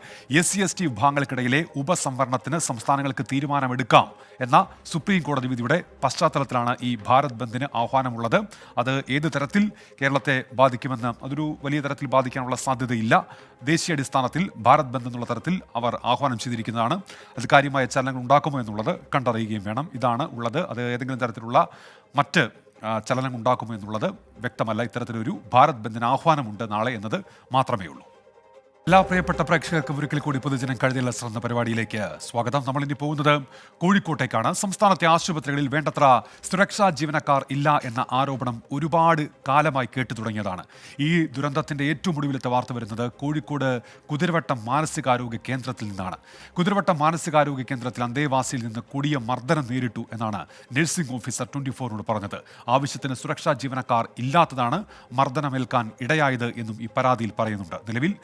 SC/ST വിഭാഗങ്ങൾക്കിടയിലെ ഉപസംവരണത്തിന് സംസ്ഥാനങ്ങൾക്ക് തീരുമാനമെടുക്കാം എന്ന സുപ്രീം കോടതി വിധിയുടെ പശ്ചാത്തലത്തിലാണ് ഈ ഭാരത് ബന്ദിന് ആഹ്വാനമുള്ളത്. അത് ഏത് തരത്തിൽ കേരളത്തെ ബാധിക്കുമെന്ന് അതൊരു വലിയ തരത്തിൽ ബാധിക്കാനുള്ള സാധ്യതയില്ല. ദേശീയാടിസ്ഥാനത്തിൽ ഭാരത് ബന്ദ് എന്നുള്ള തരത്തിൽ അവർ ആഹ്വാനം ചെയ്തിരിക്കുന്നതാണ്. അത് കാര്യമായ ചലനങ്ങൾ ഉണ്ടാക്കുമോ എന്നുള്ളത് കണ്ടറിയുകയും വേണം. ഇതാണ് ഉള്ളത്. അത് ഏതെങ്കിലും തരത്തിലുള്ള മറ്റ് ചലനങ്ങൾ ഉണ്ടാക്കുമോ എന്നുള്ളത് വ്യക്തമല്ല. ഇത്തരത്തിലൊരു ഭാരത് ബന്ദിന് ആഹ്വാനമുണ്ട് നാളെ എന്നത് മാത്രമേ ഉള്ളൂ. എല്ലാ പ്രിയപ്പെട്ട പ്രേക്ഷകർക്കും ഒരിക്കൽ കൂടി പൊതുജനം കഴുതിയുള്ള ശ്രദ്ധ പരിപാടിയിലേക്ക് സ്വാഗതം. നമ്മളിനി പോകുന്നത് കോഴിക്കോട്ടേക്കാണ്. സംസ്ഥാനത്തെ ആശുപത്രികളിൽ വേണ്ടത്ര സുരക്ഷാ ജീവനക്കാർ ഇല്ല എന്ന ആരോപണം ഒരുപാട് കാലമായി കേട്ടു തുടങ്ങിയതാണ്. ഈ ദുരന്തത്തിന്റെ ഏറ്റവും ഒടുവിലത്തെ വാർത്ത വരുന്നത് കോഴിക്കോട് കുതിരവട്ടം മാനസികാരോഗ്യ കേന്ദ്രത്തിൽ നിന്നാണ്. കുതിരവട്ടം മാനസികാരോഗ്യ കേന്ദ്രത്തിൽ അന്തേവാസിയിൽ നിന്ന് കൊടിയ മർദ്ദനം നേരിട്ടു എന്നാണ് നഴ്സിംഗ് ഓഫീസർ 24നോട് പറഞ്ഞത്. ആവശ്യത്തിന് സുരക്ഷാ ജീവനക്കാർ ഇല്ലാത്തതാണ് മർദ്ദനമേൽക്കാൻ ഇടയായത് എന്നും ഈ പരാതിയിൽ പറയുന്നുണ്ട്. നിലവിൽ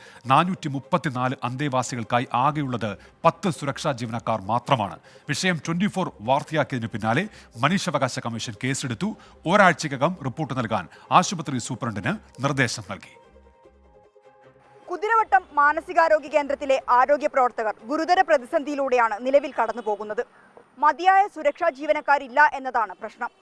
434 അന്തേവാസികൾക്കായി ആകെയുള്ളത് 10 സുരക്ഷാ ജീവനക്കാർ മാത്രമാണ്. വിഷയം 24 വാർത്തയാക്കിയതിനു പിന്നാലെ മനുഷ്യാവകാശ കമ്മീഷൻ കേസെടുത്തു. ഒരാഴ്ചയ്ക്കകം റിപ്പോർട്ട് നൽകാൻ ആശുപത്രി സൂപ്രണ്ടിന് നിർദ്ദേശം നൽകി. കുതിരവട്ടം മാനസികാരോഗ്യ കേന്ദ്രത്തിലെ ആരോഗ്യ പ്രവർത്തകർ ഗുരുതര പ്രതിസന്ധിയിലൂടെയാണ് നിലവിൽ കടന്നു പോകുന്നത്. മതിയായ സുരക്ഷാ ജീവനക്കാരില്ല എന്നതാണ് പ്രശ്നം.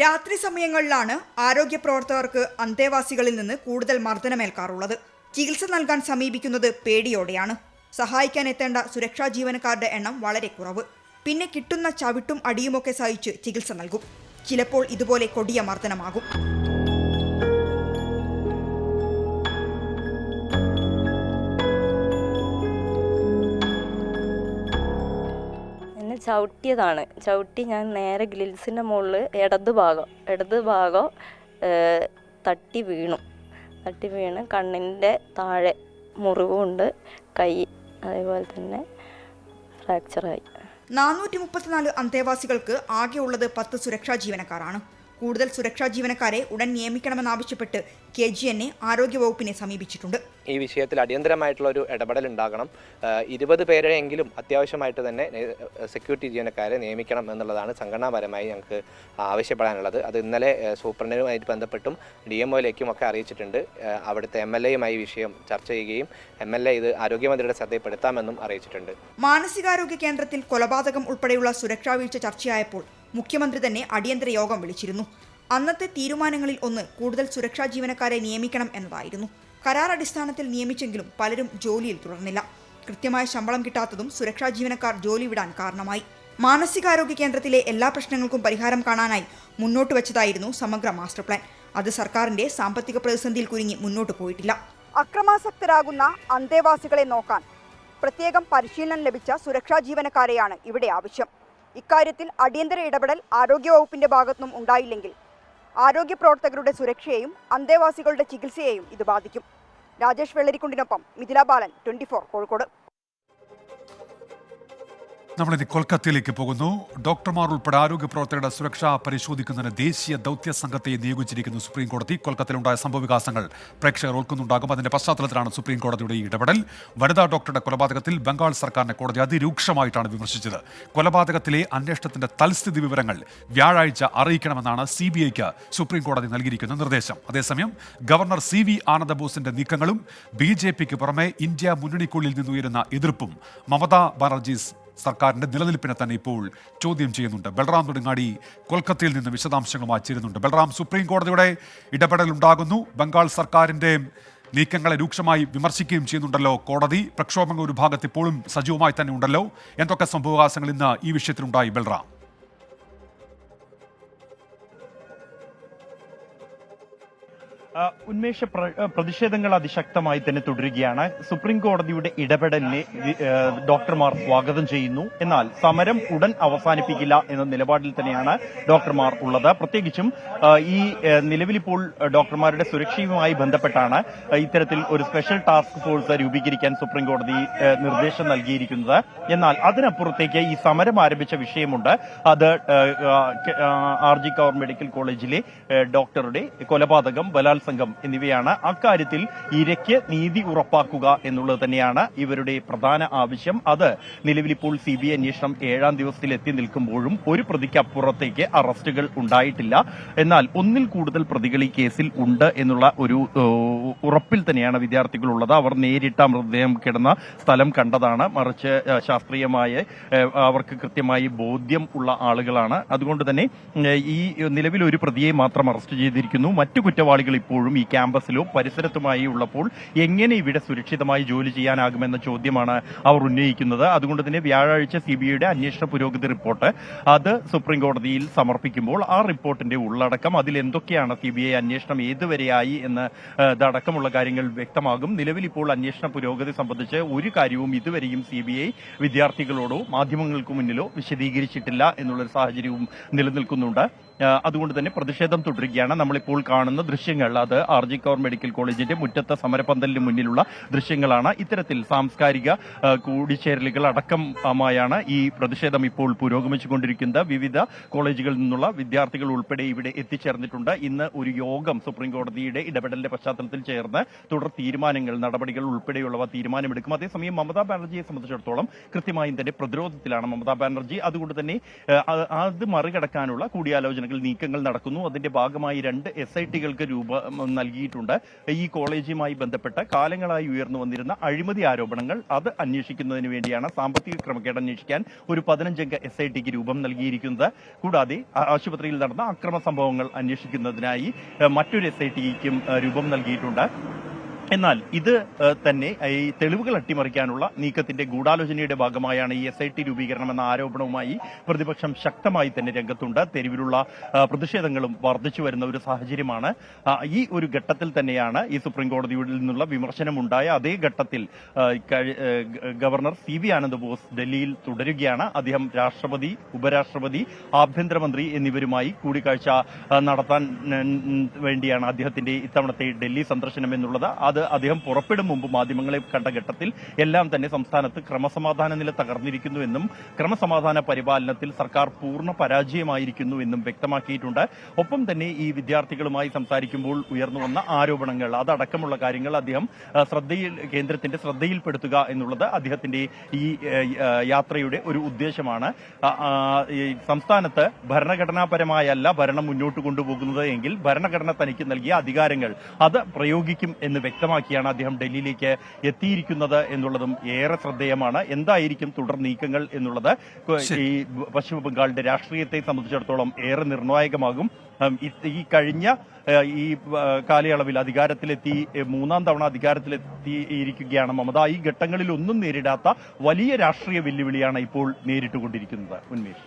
രാത്രി സമയങ്ങളിലാണ് ആരോഗ്യ പ്രവർത്തകർക്ക് അന്തേവാസികളിൽ നിന്ന് കൂടുതൽ മർദ്ദനമേൽക്കാറുള്ളത്. ചികിത്സ നൽകാൻ സമീപിക്കുന്നത് പേടിയോടെയാണ്. സഹായിക്കാൻ എത്തേണ്ട സുരക്ഷാ ജീവനക്കാരുടെ എണ്ണം വളരെ കുറവ്. പിന്നെ കിട്ടുന്ന ചവിട്ടും അടിയുമൊക്കെ സഹിച്ച് ചികിത്സ നൽകും. ചിലപ്പോൾ ഇതുപോലെ കൊടിയ മർദ്ദനമാകും. ചവിട്ടി ഞാൻ നേരെ ഗ്രിൽസിൻ്റെ മുകളിൽ ഇടത് ഭാഗം തട്ടി വീണ് കണ്ണിൻ്റെ താഴെ മുറിവുണ്ട്. കൈ അതേപോലെ തന്നെ ഫ്രാക്ചറായി. 434 അന്തേവാസികൾക്ക് ആകെയുള്ളത് 10 സുരക്ഷാ ജീവനക്കാരാണ്. കൂടുതൽ സുരക്ഷാ ജീവനക്കാരെ ഉടൻ നിയമിക്കണമെന്നാവശ്യപ്പെട്ട് KGNA ആരോഗ്യവകുപ്പിനെ സമീപിച്ചിട്ടുണ്ട്. ഈ വിഷയത്തിൽ അടിയന്തരമായിട്ടുള്ള ഒരു ഇടപെടൽ ഉണ്ടാകണം. 20 പേരെയെങ്കിലും അത്യാവശ്യമായിട്ട് തന്നെ സെക്യൂരിറ്റി ജീവനക്കാരെ നിയമിക്കണം എന്നുള്ളതാണ് സംഘടനാപരമായി ഞങ്ങൾക്ക് ആവശ്യപ്പെടാനുള്ളത്. അത് ഇന്നലെ സൂപ്രണ്ടിനുമായിട്ട് ബന്ധപ്പെട്ടും DMOയിലേക്കും ഒക്കെ അറിയിച്ചിട്ടുണ്ട്. അവിടുത്തെ MLAയുമായി വിഷയം ചർച്ച ചെയ്യുകയും MLA ഇത് ആരോഗ്യമന്ത്രിയുടെ ശ്രദ്ധയിൽപ്പെടുത്താമെന്നും അറിയിച്ചിട്ടുണ്ട്. മാനസികാരോഗ്യ കേന്ദ്രത്തിൽ കൊലപാതകം ഉൾപ്പെടെയുള്ള സുരക്ഷാ വീഴ്ച ചർച്ചയായപ്പോൾ മുഖ്യമന്ത്രി തന്നെ അടിയന്തര യോഗം വിളിച്ചിരുന്നു. അന്നത്തെ തീരുമാനങ്ങളിൽ ഒന്ന് കൂടുതൽ സുരക്ഷാ ജീവനക്കാരെ നിയമിക്കണം എന്നതായിരുന്നു. കരാർ അടിസ്ഥാനത്തിൽ നിയമിച്ചെങ്കിലും പലരും ജോലിയിൽ തുടർന്നില്ല. കൃത്യമായ ശമ്പളം കിട്ടാത്തതും സുരക്ഷാ ജീവനക്കാർ ജോലി വിടാൻ കാരണമായി. മാനസികാരോഗ്യ കേന്ദ്രത്തിലെ എല്ലാ പ്രശ്നങ്ങൾക്കും പരിഹാരം കാണാനായി മുന്നോട്ട് വെച്ചതായിരുന്നു സമഗ്ര മാസ്റ്റർ പ്ലാൻ. അത് സർക്കാരിന്റെ സാമ്പത്തിക പ്രതിസന്ധിയിൽ കുരുങ്ങി മുന്നോട്ട് പോയിട്ടില്ല. അക്രമാസക്തരാകുന്ന അന്തേവാസികളെ നോക്കാൻ പ്രത്യേകം പരിശീലനം ലഭിച്ച സുരക്ഷാ ജീവനക്കാരെയാണ് ഇവിടെ ആവശ്യം. ഇക്കാര്യത്തിൽ അടിയന്തര ഇടപെടൽ ആരോഗ്യവകുപ്പിന്റെ ഭാഗത്തുനിന്നും ഉണ്ടായില്ലെങ്കിൽ ആരോഗ്യ പ്രവർത്തകരുടെ സുരക്ഷയെയും അന്തേവാസികളുടെ ചികിത്സയെയും ഇത് ബാധിക്കും. രാജേഷ് വെള്ളരിക്കുണ്ടിനൊപ്പം മിഥില ബാലൻ, 24 കോഴിക്കോട്. നമ്മളിനി കൊൽക്കത്തയിലേക്ക് പോകുന്നു. ഡോക്ടർമാർ ഉൾപ്പെടെ ആരോഗ്യ പ്രവർത്തകരുടെ സുരക്ഷ പരിശോധിക്കുന്നതിന് ദേശീയ ദൗത്യ സംഘത്തെ നിയോഗിച്ചിരിക്കുന്നു സുപ്രീം കോടതി. കൊൽക്കത്തയിലുണ്ടായ സംഭവവികാസങ്ങൾ പ്രേക്ഷകർ ഓർക്കുന്നുണ്ടാകും. അതിന്റെ പശ്ചാത്തലത്തിലാണ് സുപ്രീം കോടതിയുടെ ഈ ഇടപെടൽ. വനിതാ ഡോക്ടറുടെ കൊലപാതകത്തിൽ ബംഗാൾ സർക്കാരിനെ കോടതി അതിരൂക്ഷമായിട്ടാണ് വിമർശിച്ചത്. കൊലപാതകത്തിലെ അന്വേഷണത്തിന്റെ തൽസ്ഥിതി വിവരങ്ങൾ വ്യാഴാഴ്ച അറിയിക്കണമെന്നാണ് CBIക്ക് സുപ്രീം കോടതി നൽകിയിരിക്കുന്ന നിർദ്ദേശം. അതേസമയം ഗവർണർ CV ആനന്ദബോസിന്റെ നീക്കങ്ങളും BJPക്ക് പുറമെ ഇന്ത്യ മുന്നണിക്കുള്ളിൽ നിന്നുയരുന്ന എതിർപ്പും മമതാ ബാനർജി സർക്കാരിന്റെ നിലനിൽപ്പിനെ തന്നെ ഇപ്പോൾ ചോദ്യം ചെയ്യുന്നുണ്ട്. ബൽറാം നെടുങ്ങാടി കൊൽക്കത്തയിൽ നിന്ന് വിശദാംശങ്ങളുമായി ചേരുന്നുണ്ട്. ബൽറാം, സുപ്രീം കോടതിയുടെ ഇടപെടൽ ഉണ്ടാകുന്നു. ബംഗാൾ സർക്കാരിന്റെ നീക്കങ്ങളെ രൂക്ഷമായി വിമർശിക്കുകയും ചെയ്യുന്നുണ്ടല്ലോ കോടതി. പ്രക്ഷോഭങ്ങൾ ഒരു ഭാഗത്ത് ഇപ്പോഴും സജീവമായി തന്നെ ഉണ്ടല്ലോ. എന്തൊക്കെ സംഭവവികാസങ്ങൾ ഇന്ന് ഈ വിഷയത്തിലുണ്ടായി ബൽറാം? ഉന്മേഷ പ്രതിഷേധങ്ങൾ അതിശക്തമായി തന്നെ തുടരുകയാണ്. സുപ്രീം കോടതിയുടെ ഇടപെടലിനെ ഡോക്ടർമാർ സ്വാഗതം ചെയ്യുന്നു. എന്നാൽ സമരം ഉടൻ അവസാനിപ്പിക്കില്ല എന്ന നിലപാടിൽ തന്നെയാണ് ഡോക്ടർമാർ ഉള്ളത്. പ്രത്യേകിച്ചും ഈ നിലവിലിപ്പോൾ ഡോക്ടർമാരുടെ സുരക്ഷയുമായി ബന്ധപ്പെട്ടാണ് ഇത്തരത്തിൽ ഒരു സ്പെഷ്യൽ ടാസ്ക് ഫോഴ്സ് രൂപീകരിക്കാൻ സുപ്രീം കോടതി നിർദ്ദേശം നൽകിയിരിക്കുന്നത്. എന്നാൽ അതിനപ്പുറത്തേക്ക് ഈ സമരം ആരംഭിച്ച വിഷയമുണ്ട്. അത് RG കൗർ മെഡിക്കൽ കോളേജിലെ ഡോക്ടറുടെ കൊലപാതകം, ബലാത്സംഗം എന്നിവയാണ്. അക്കാര്യത്തിൽ ഇരയ്ക്ക് നീതി ഉറപ്പാക്കുക എന്നുള്ളത് തന്നെയാണ് ഇവരുടെ പ്രധാന ആവശ്യം. അത് നിലവിലിപ്പോൾ CBI അന്വേഷണം 7ാം ദിവസത്തിൽ എത്തി നിൽക്കുമ്പോഴും ഒരു പ്രതിക്കപ്പുറത്തേക്ക് അറസ്റ്റുകൾ ഉണ്ടായിട്ടില്ല. എന്നാൽ ഒന്നിൽ കൂടുതൽ പ്രതികൾ ഈ കേസിൽ ഉണ്ട് എന്നുള്ള ഒരു ഉറപ്പിൽ തന്നെയാണ് വിദ്യാർത്ഥികൾ ഉള്ളത്. അവർ നേരിട്ട മൃതദേഹം കിടന്ന സ്ഥലം കണ്ടതാണ്. മറിച്ച് ശാസ്ത്രീയമായ അവർക്ക് കൃത്യമായി ബോധ്യം ഉള്ള ആളുകളാണ്. അതുകൊണ്ട് തന്നെ ഈ നിലവിൽ ഒരു പ്രതിയെ മാത്രം അറസ്റ്റ് ചെയ്തിരിക്കുന്നു. മറ്റു കുറ്റവാളികൾ ഇപ്പോഴും ഈ ക്യാമ്പസിലോ പരിസരത്തുമായി ഉള്ളപ്പോൾ എങ്ങനെ ഇവിടെ സുരക്ഷിതമായി ജോലി ചെയ്യാനാകുമെന്ന ചോദ്യമാണ് അവർ ഉന്നയിക്കുന്നത്. അതുകൊണ്ട് തന്നെ വ്യാഴാഴ്ച CBIയുടെ അന്വേഷണ പുരോഗതി റിപ്പോർട്ട് അത് സുപ്രീം കോടതിയിൽ സമർപ്പിക്കുമ്പോൾ ആ റിപ്പോർട്ടിന്റെ ഉള്ളടക്കം, അതിൽ എന്തൊക്കെയാണ് CBI അന്വേഷണം ഏതുവരെയായി എന്ന് അടക്കമുള്ള കാര്യങ്ങൾ വ്യക്തമാകും. നിലവിൽ ഇപ്പോൾ അന്വേഷണ പുരോഗതി സംബന്ധിച്ച് ഒരു കാര്യവും ഇതുവരെയും CBI വിദ്യാർത്ഥികളോടോ മാധ്യമങ്ങൾക്ക് മുന്നിലോ വിശദീകരിച്ചിട്ടില്ല എന്നുള്ളൊരു സാഹചര്യവും നിലനിൽക്കുന്നുണ്ട്. അതുകൊണ്ട് തന്നെ പ്രതിഷേധം തുടരുകയാണ്. നമ്മളിപ്പോൾ കാണുന്ന ദൃശ്യങ്ങൾ അത് RG കൗർ മെഡിക്കൽ കോളേജിന്റെ മുറ്റത്തെ സമരപന്തലിന് മുന്നിലുള്ള ദൃശ്യങ്ങളാണ്. ഇത്തരത്തിൽ സാംസ്കാരിക കൂടിച്ചേരലുകൾ അടക്കമായാണ് ഈ പ്രതിഷേധം ഇപ്പോൾ പുരോഗമിച്ചുകൊണ്ടിരിക്കുന്നത്. വിവിധ കോളേജുകളിൽ നിന്നുള്ള വിദ്യാർത്ഥികൾ ഉൾപ്പെടെ ഇവിടെ എത്തിച്ചേർന്നിട്ടുണ്ട്. ഇന്ന് ഒരു യോഗം സുപ്രീം കോടതിയുടെ ഇടപെടലിന്റെ പശ്ചാത്തലത്തിൽ ചേർന്ന് തുടർ തീരുമാനങ്ങൾ, നടപടികൾ ഉൾപ്പെടെയുള്ളവ തീരുമാനമെടുക്കും. അതേസമയം മമതാ ബാനർജിയെ സംബന്ധിച്ചിടത്തോളം കൃത്യമായും തന്നെ പ്രതിരോധത്തിലാണ് മമതാ ബാനർജി. അതുകൊണ്ട് തന്നെ അത് മറികടക്കാനുള്ള കൂടിയാലോചന നീക്കങ്ങൾ നടക്കുന്നു. അതിന്റെ ഭാഗമായി 2 SITകൾക്ക് രൂപം നൽകിയിട്ടുണ്ട്. ഈ കോളേജുമായി ബന്ധപ്പെട്ട കാലങ്ങളായി ഉയർന്നു വന്നിരുന്ന അഴിമതി ആരോപണങ്ങൾ അത് അന്വേഷിക്കുന്നതിന് വേണ്ടിയാണ്, സാമ്പത്തിക ക്രമക്കേട് അന്വേഷിക്കാൻ ഒരു 15-അംഗ SITക്ക് രൂപം നൽകിയിരിക്കുന്നത്. കൂടാതെ ആശുപത്രിയിൽ നടന്ന അക്രമ സംഭവങ്ങൾ അന്വേഷിക്കുന്നതിനായി മറ്റൊരു SITക്കും രൂപം നൽകിയിട്ടുണ്ട്. എന്നാൽ ഇത് തന്നെ ഈ തെളിവുകൾ അട്ടിമറിക്കാനുള്ള നീക്കത്തിന്റെ ഗൂഢാലോചനയുടെ ഭാഗമായാണ് ഈ SIT രൂപീകരണം എന്ന ആരോപണവുമായി പ്രതിപക്ഷം ശക്തമായി തന്നെ രംഗത്തുണ്ട്. തെരുവിലുള്ള പ്രതിഷേധങ്ങളും വർദ്ധിച്ചു വരുന്ന ഒരു സാഹചര്യമാണ്. ഈ ഒരു ഘട്ടത്തിൽ തന്നെയാണ് ഈ സുപ്രീം കോടതിയിൽ നിന്നുള്ള വിമർശനമുണ്ടായ അതേ ഘട്ടത്തിൽ ഗവർണർ CV ആനന്ദബോസ് ഡൽഹിയിൽ തുടരുകയാണ്. അദ്ദേഹം രാഷ്ട്രപതി, ഉപരാഷ്ട്രപതി, ആഭ്യന്തരമന്ത്രി എന്നിവരുമായി കൂടിക്കാഴ്ച നടത്താൻ വേണ്ടിയാണ് അദ്ദേഹത്തിന്റെ ഇത്തവണത്തെ ഡൽഹി സന്ദർശനം എന്നുള്ളത്. അത് അദ്ദേഹം പുറപ്പെടും മുമ്പ് മാധ്യമങ്ങളെ കണ്ട ഘട്ടത്തിൽ എല്ലാം തന്നെ സംസ്ഥാനത്ത് ക്രമസമാധാന നില തകർന്നിരിക്കുന്നു എന്നും ക്രമസമാധാന പരിപാലനത്തിൽ സർക്കാർ പൂർണ്ണ പരാജയമായിരിക്കുന്നു എന്നും വ്യക്തമാക്കിയിട്ടുണ്ട്. ഒപ്പം തന്നെ ഈ വിദ്യാർത്ഥികളുമായി സംസാരിക്കുമ്പോൾ ഉയർന്നു വന്ന ആരോപണങ്ങൾ അതടക്കമുള്ള കാര്യങ്ങൾ അദ്ദേഹം കേന്ദ്രത്തിന്റെ ശ്രദ്ധയിൽപ്പെടുത്തുക എന്നുള്ളത് അദ്ദേഹത്തിന്റെ ഈ യാത്രയുടെ ഒരു ഉദ്ദേശമാണ്. സംസ്ഥാനത്ത് ഭരണഘടനാപരമായല്ല ഭരണം മുന്നോട്ട് കൊണ്ടുപോകുന്നത് എങ്കിൽ ഭരണഘടന തനിക്ക് നൽകിയ അധികാരങ്ങൾ അത് പ്രയോഗിക്കും എന്ന് വ്യക്തമാക്കിയാണ് അദ്ദേഹം ഡൽഹിയിലേക്ക് എത്തിയിരിക്കുന്നത് എന്നുള്ളതും ഏറെ ശ്രദ്ധേയമാണ്. എന്തായിരിക്കും തുടർ നീക്കങ്ങൾ എന്നുള്ളത് ഈ പശ്ചിമ ബംഗാളിന്റെ രാഷ്ട്രീയത്തെ സംബന്ധിച്ചിടത്തോളം ഏറെ നിർണായകമാകും. ഈ കഴിഞ്ഞ ഈ കാലയളവിൽ അധികാരത്തിലെത്തി 3ാം തവണ അധികാരത്തിലെത്തിയിരിക്കുകയാണ് മമത. ഈ ഘട്ടങ്ങളിൽ ഒന്നും നേരിടാത്ത വലിയ രാഷ്ട്രീയ വെല്ലുവിളിയാണ് ഇപ്പോൾ നേരിട്ടുകൊണ്ടിരിക്കുന്നത്. ഉന്മേഷ്,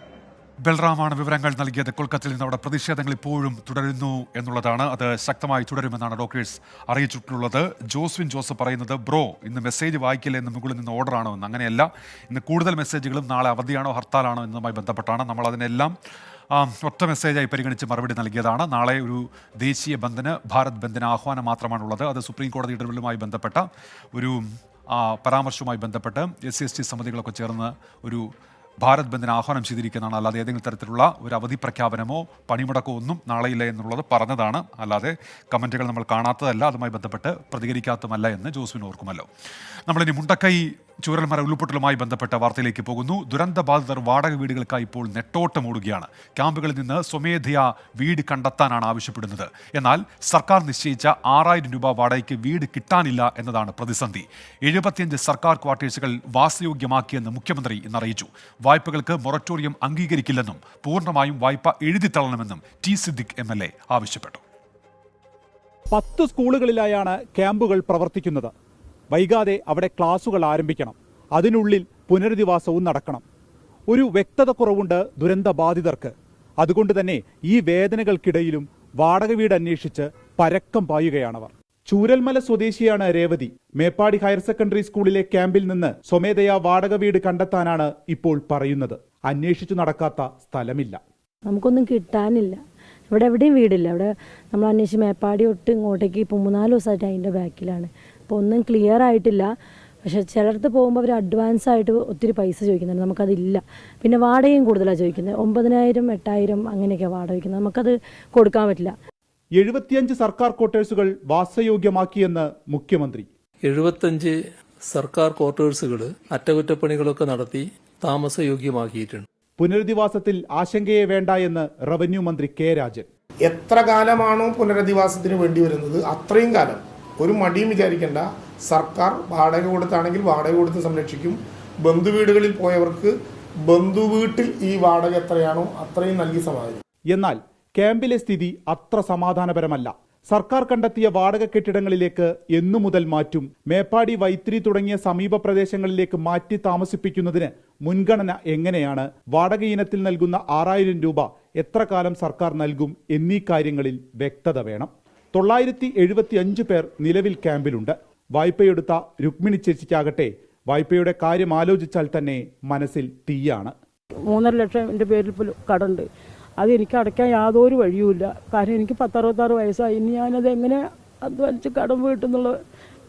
ബൽറാമാണ് വിവരങ്ങൾ നൽകിയത്. കൊൽക്കത്തയിൽ നിന്ന് അവിടെ പ്രതിഷേധങ്ങൾ ഇപ്പോഴും തുടരുന്നു എന്നുള്ളതാണ്. അത് ശക്തമായി തുടരുമെന്നാണ് ഡോക്ടേഴ്സ് അറിയിച്ചിട്ടുള്ളത്. ജോസ്വിൻ ജോസഫ് പറയുന്നത്, ബ്രോ ഇന്ന് മെസ്സേജ് വായിക്കില്ല എന്ന് മുകളിൽ നിന്ന് ഓർഡറാണോ എന്ന്. അങ്ങനെയല്ല, ഇന്ന് കൂടുതൽ മെസ്സേജുകളും നാളെ അവധിയാണോ ഹർത്താലാണോ എന്നതുമായി ബന്ധപ്പെട്ടാണ്. നമ്മൾ അതിനെല്ലാം ഒറ്റ മെസ്സേജായി പരിഗണിച്ച് മറുപടി നൽകിയതാണ്. നാളെ ഒരു ദേശീയ ബന്ദിന്, ഭാരത് ബന്ദിന് ആഹ്വാനം മാത്രമാണുള്ളത്. അത് സുപ്രീം കോടതി ഇടപെടലുമായി ബന്ധപ്പെട്ട ഒരു പരാമർശവുമായി ബന്ധപ്പെട്ട് SC ST സമിതികളൊക്കെ ചേർന്ന് ഒരു ഭാരത് ബന്ദിന് ആഹ്വാനം ചെയ്തിരിക്കുന്നതാണ്. അല്ലാതെ ഏതെങ്കിലും തരത്തിലുള്ള ഒരു അവധി പ്രഖ്യാപനമോ പണിമുടക്കോ ഒന്നും നാളെയില്ല എന്നുള്ളത് പറഞ്ഞതാണ്. അല്ലാതെ കമൻറ്റുകൾ നമ്മൾ കാണാത്തതല്ല, അതുമായി ബന്ധപ്പെട്ട് പ്രതികരിക്കാത്തതല്ല എന്ന് ജോസ്വിൻ ഓർക്കുമല്ലോ. നമ്മളിനി മുണ്ടക്കൈ ചൂരൽമല ഉരുൾപൊട്ടലുമായി ബന്ധപ്പെട്ട വാർത്തയിലേക്ക് പോകുന്നു. ദുരന്തബാധിതർ വാടക വീടുകൾക്കായി ഇപ്പോൾ നെട്ടോട്ടമോടുകയാണ്. ക്യാമ്പുകളിൽ നിന്ന് സ്വമേധയാ വീട് കണ്ടെത്താനാണ് ആവശ്യപ്പെടുന്നത്. എന്നാൽ സർക്കാർ നിശ്ചയിച്ച 6000 രൂപ വാടകയ്ക്ക് വീട് കിട്ടാനില്ല എന്നതാണ് പ്രതിസന്ധി. 75 സർക്കാർ ക്വാർട്ടേഴ്സുകൾ വാസയോഗ്യമാക്കിയെന്ന് മുഖ്യമന്ത്രി ഇന്ന് അറിയിച്ചു. വായ്പകൾക്ക് മൊറട്ടോറിയം അംഗീകരിക്കില്ലെന്നും പൂർണ്ണമായും വായ്പ എഴുതിത്തള്ളണമെന്നും ടി സിദ്ദിഖ് MLA ആവശ്യപ്പെട്ടു. 10 സ്കൂളുകളിലായാണ് ക്യാമ്പുകൾ പ്രവർത്തിക്കുന്നത്. വൈകാതെ അവിടെ ക്ലാസുകൾ ആരംഭിക്കണം. അതിനുള്ളിൽ പുനരധിവാസവും നടക്കണം. ഒരു വ്യക്തത കുറവുണ്ട് ദുരന്തബാധിതർക്ക്. അതുകൊണ്ട് തന്നെ ഈ വേദനകൾക്കിടയിലും വാടക വീട് അന്വേഷിച്ച് പരക്കം പായുകയാണവർ. ചൂരൽമല സ്വദേശിയാണ് രേവതി. മേപ്പാടി ഹയർ സെക്കൻഡറി സ്കൂളിലെ ക്യാമ്പിൽ നിന്ന് സ്വമേധയാ വാടക വീട് കണ്ടെത്താനാണ് ഇപ്പോൾ പറയുന്നത്. അന്വേഷിച്ചു നടക്കാത്ത സ്ഥലമില്ല. നമുക്കൊന്നും കിട്ടാനില്ല. ഇവിടെ എവിടെയും വീടില്ല. ഇവിടെ നമ്മൾ അന്വേഷിച്ച് മേപ്പാടി തൊട്ട് ഇങ്ങോട്ടേക്ക് ഇപ്പോൾ 3-4 ദിവസമായിട്ട് അതിൻ്റെ ബാക്കിലാണ്. അപ്പോൾ ഒന്നും ക്ലിയർ ആയിട്ടില്ല. പക്ഷേ ചിലടത്ത് പോകുമ്പോൾ അവർ അഡ്വാൻസ് ആയിട്ട് ഒത്തിരി പൈസ ചോദിക്കുന്നുണ്ട്. നമുക്കതില്ല. പിന്നെ വാടകയും കൂടുതലാണ് ചോദിക്കുന്നത്. 9000, 8000 അങ്ങനെയൊക്കെയാണ് വാടക വയ്ക്കുന്നത്. നമുക്കത് കൊടുക്കാൻ പറ്റില്ല. 75 സർക്കാർ ക്വാർട്ടേഴ്സുകൾ വാസയോഗ്യമാക്കിയെന്ന് മുഖ്യമന്ത്രി. 75 സർക്കാർ ക്വാർട്ടേഴ്സുകൾ അറ്റകുറ്റപ്പണികളൊക്കെ നടത്തി താമസയോഗ്യമാക്കിയിട്ടുണ്ട്. പുനരധിവാസത്തിൽ ആശങ്കയെ വേണ്ട എന്ന് റവന്യൂ മന്ത്രി കെ രാജൻ. എത്ര കാലമാണോ പുനരധിവാസത്തിന് വേണ്ടി വരുന്നത് അത്രയും കാലം ഒരു മടിയും വിചാരിക്കേണ്ട. സർക്കാർ വാടക കൊടുത്താണെങ്കിൽ വാടക കൊടുത്ത് സംരക്ഷിക്കും. ബന്ധുവീടുകളിൽ പോയവർക്ക് ബന്ധുവീട്ടിൽ ഈ വാടക എത്രയാണോ അത്രയും നൽകി സമാധാനം. എന്നാൽ ക്യാമ്പിലെ സ്ഥിതി അത്ര സമാധാനപരമല്ല. സർക്കാർ കണ്ടെത്തിയ വാടക കെട്ടിടങ്ങളിലേക്ക് എന്നു മുതൽ മാറ്റും? മേപ്പാടി, വൈത്തിരി തുടങ്ങിയ സമീപ പ്രദേശങ്ങളിലേക്ക് മാറ്റി താമസിപ്പിക്കുന്നതിന് മുൻഗണന എങ്ങനെയാണ്? വാടക ഇനത്തിൽ നൽകുന്ന 6000 രൂപ എത്ര കാലം സർക്കാർ നൽകും? എന്നീ കാര്യങ്ങളിൽ വ്യക്തത വേണം. 975 പേർ നിലവിൽ ക്യാമ്പിലുണ്ട്. വായ്പയെടുത്ത രുക്മിണി ചേച്ചിക്കാകട്ടെ വായ്പയുടെ കാര്യം ആലോചിച്ചാൽ തന്നെ മനസ്സിൽ തീയാണ്. 3.5 ലക്ഷം എൻ്റെ പേരിൽ കടമുണ്ട്. അത് എനിക്ക് അടയ്ക്കാൻ യാതൊരു വഴിയുമില്ല. കാരണം എനിക്ക് 66 വയസ്സായി. ഇനി ഞാനത് എങ്ങനെ അധ്വാനിച്ച് കടം വീട്ടുന്നുള്ള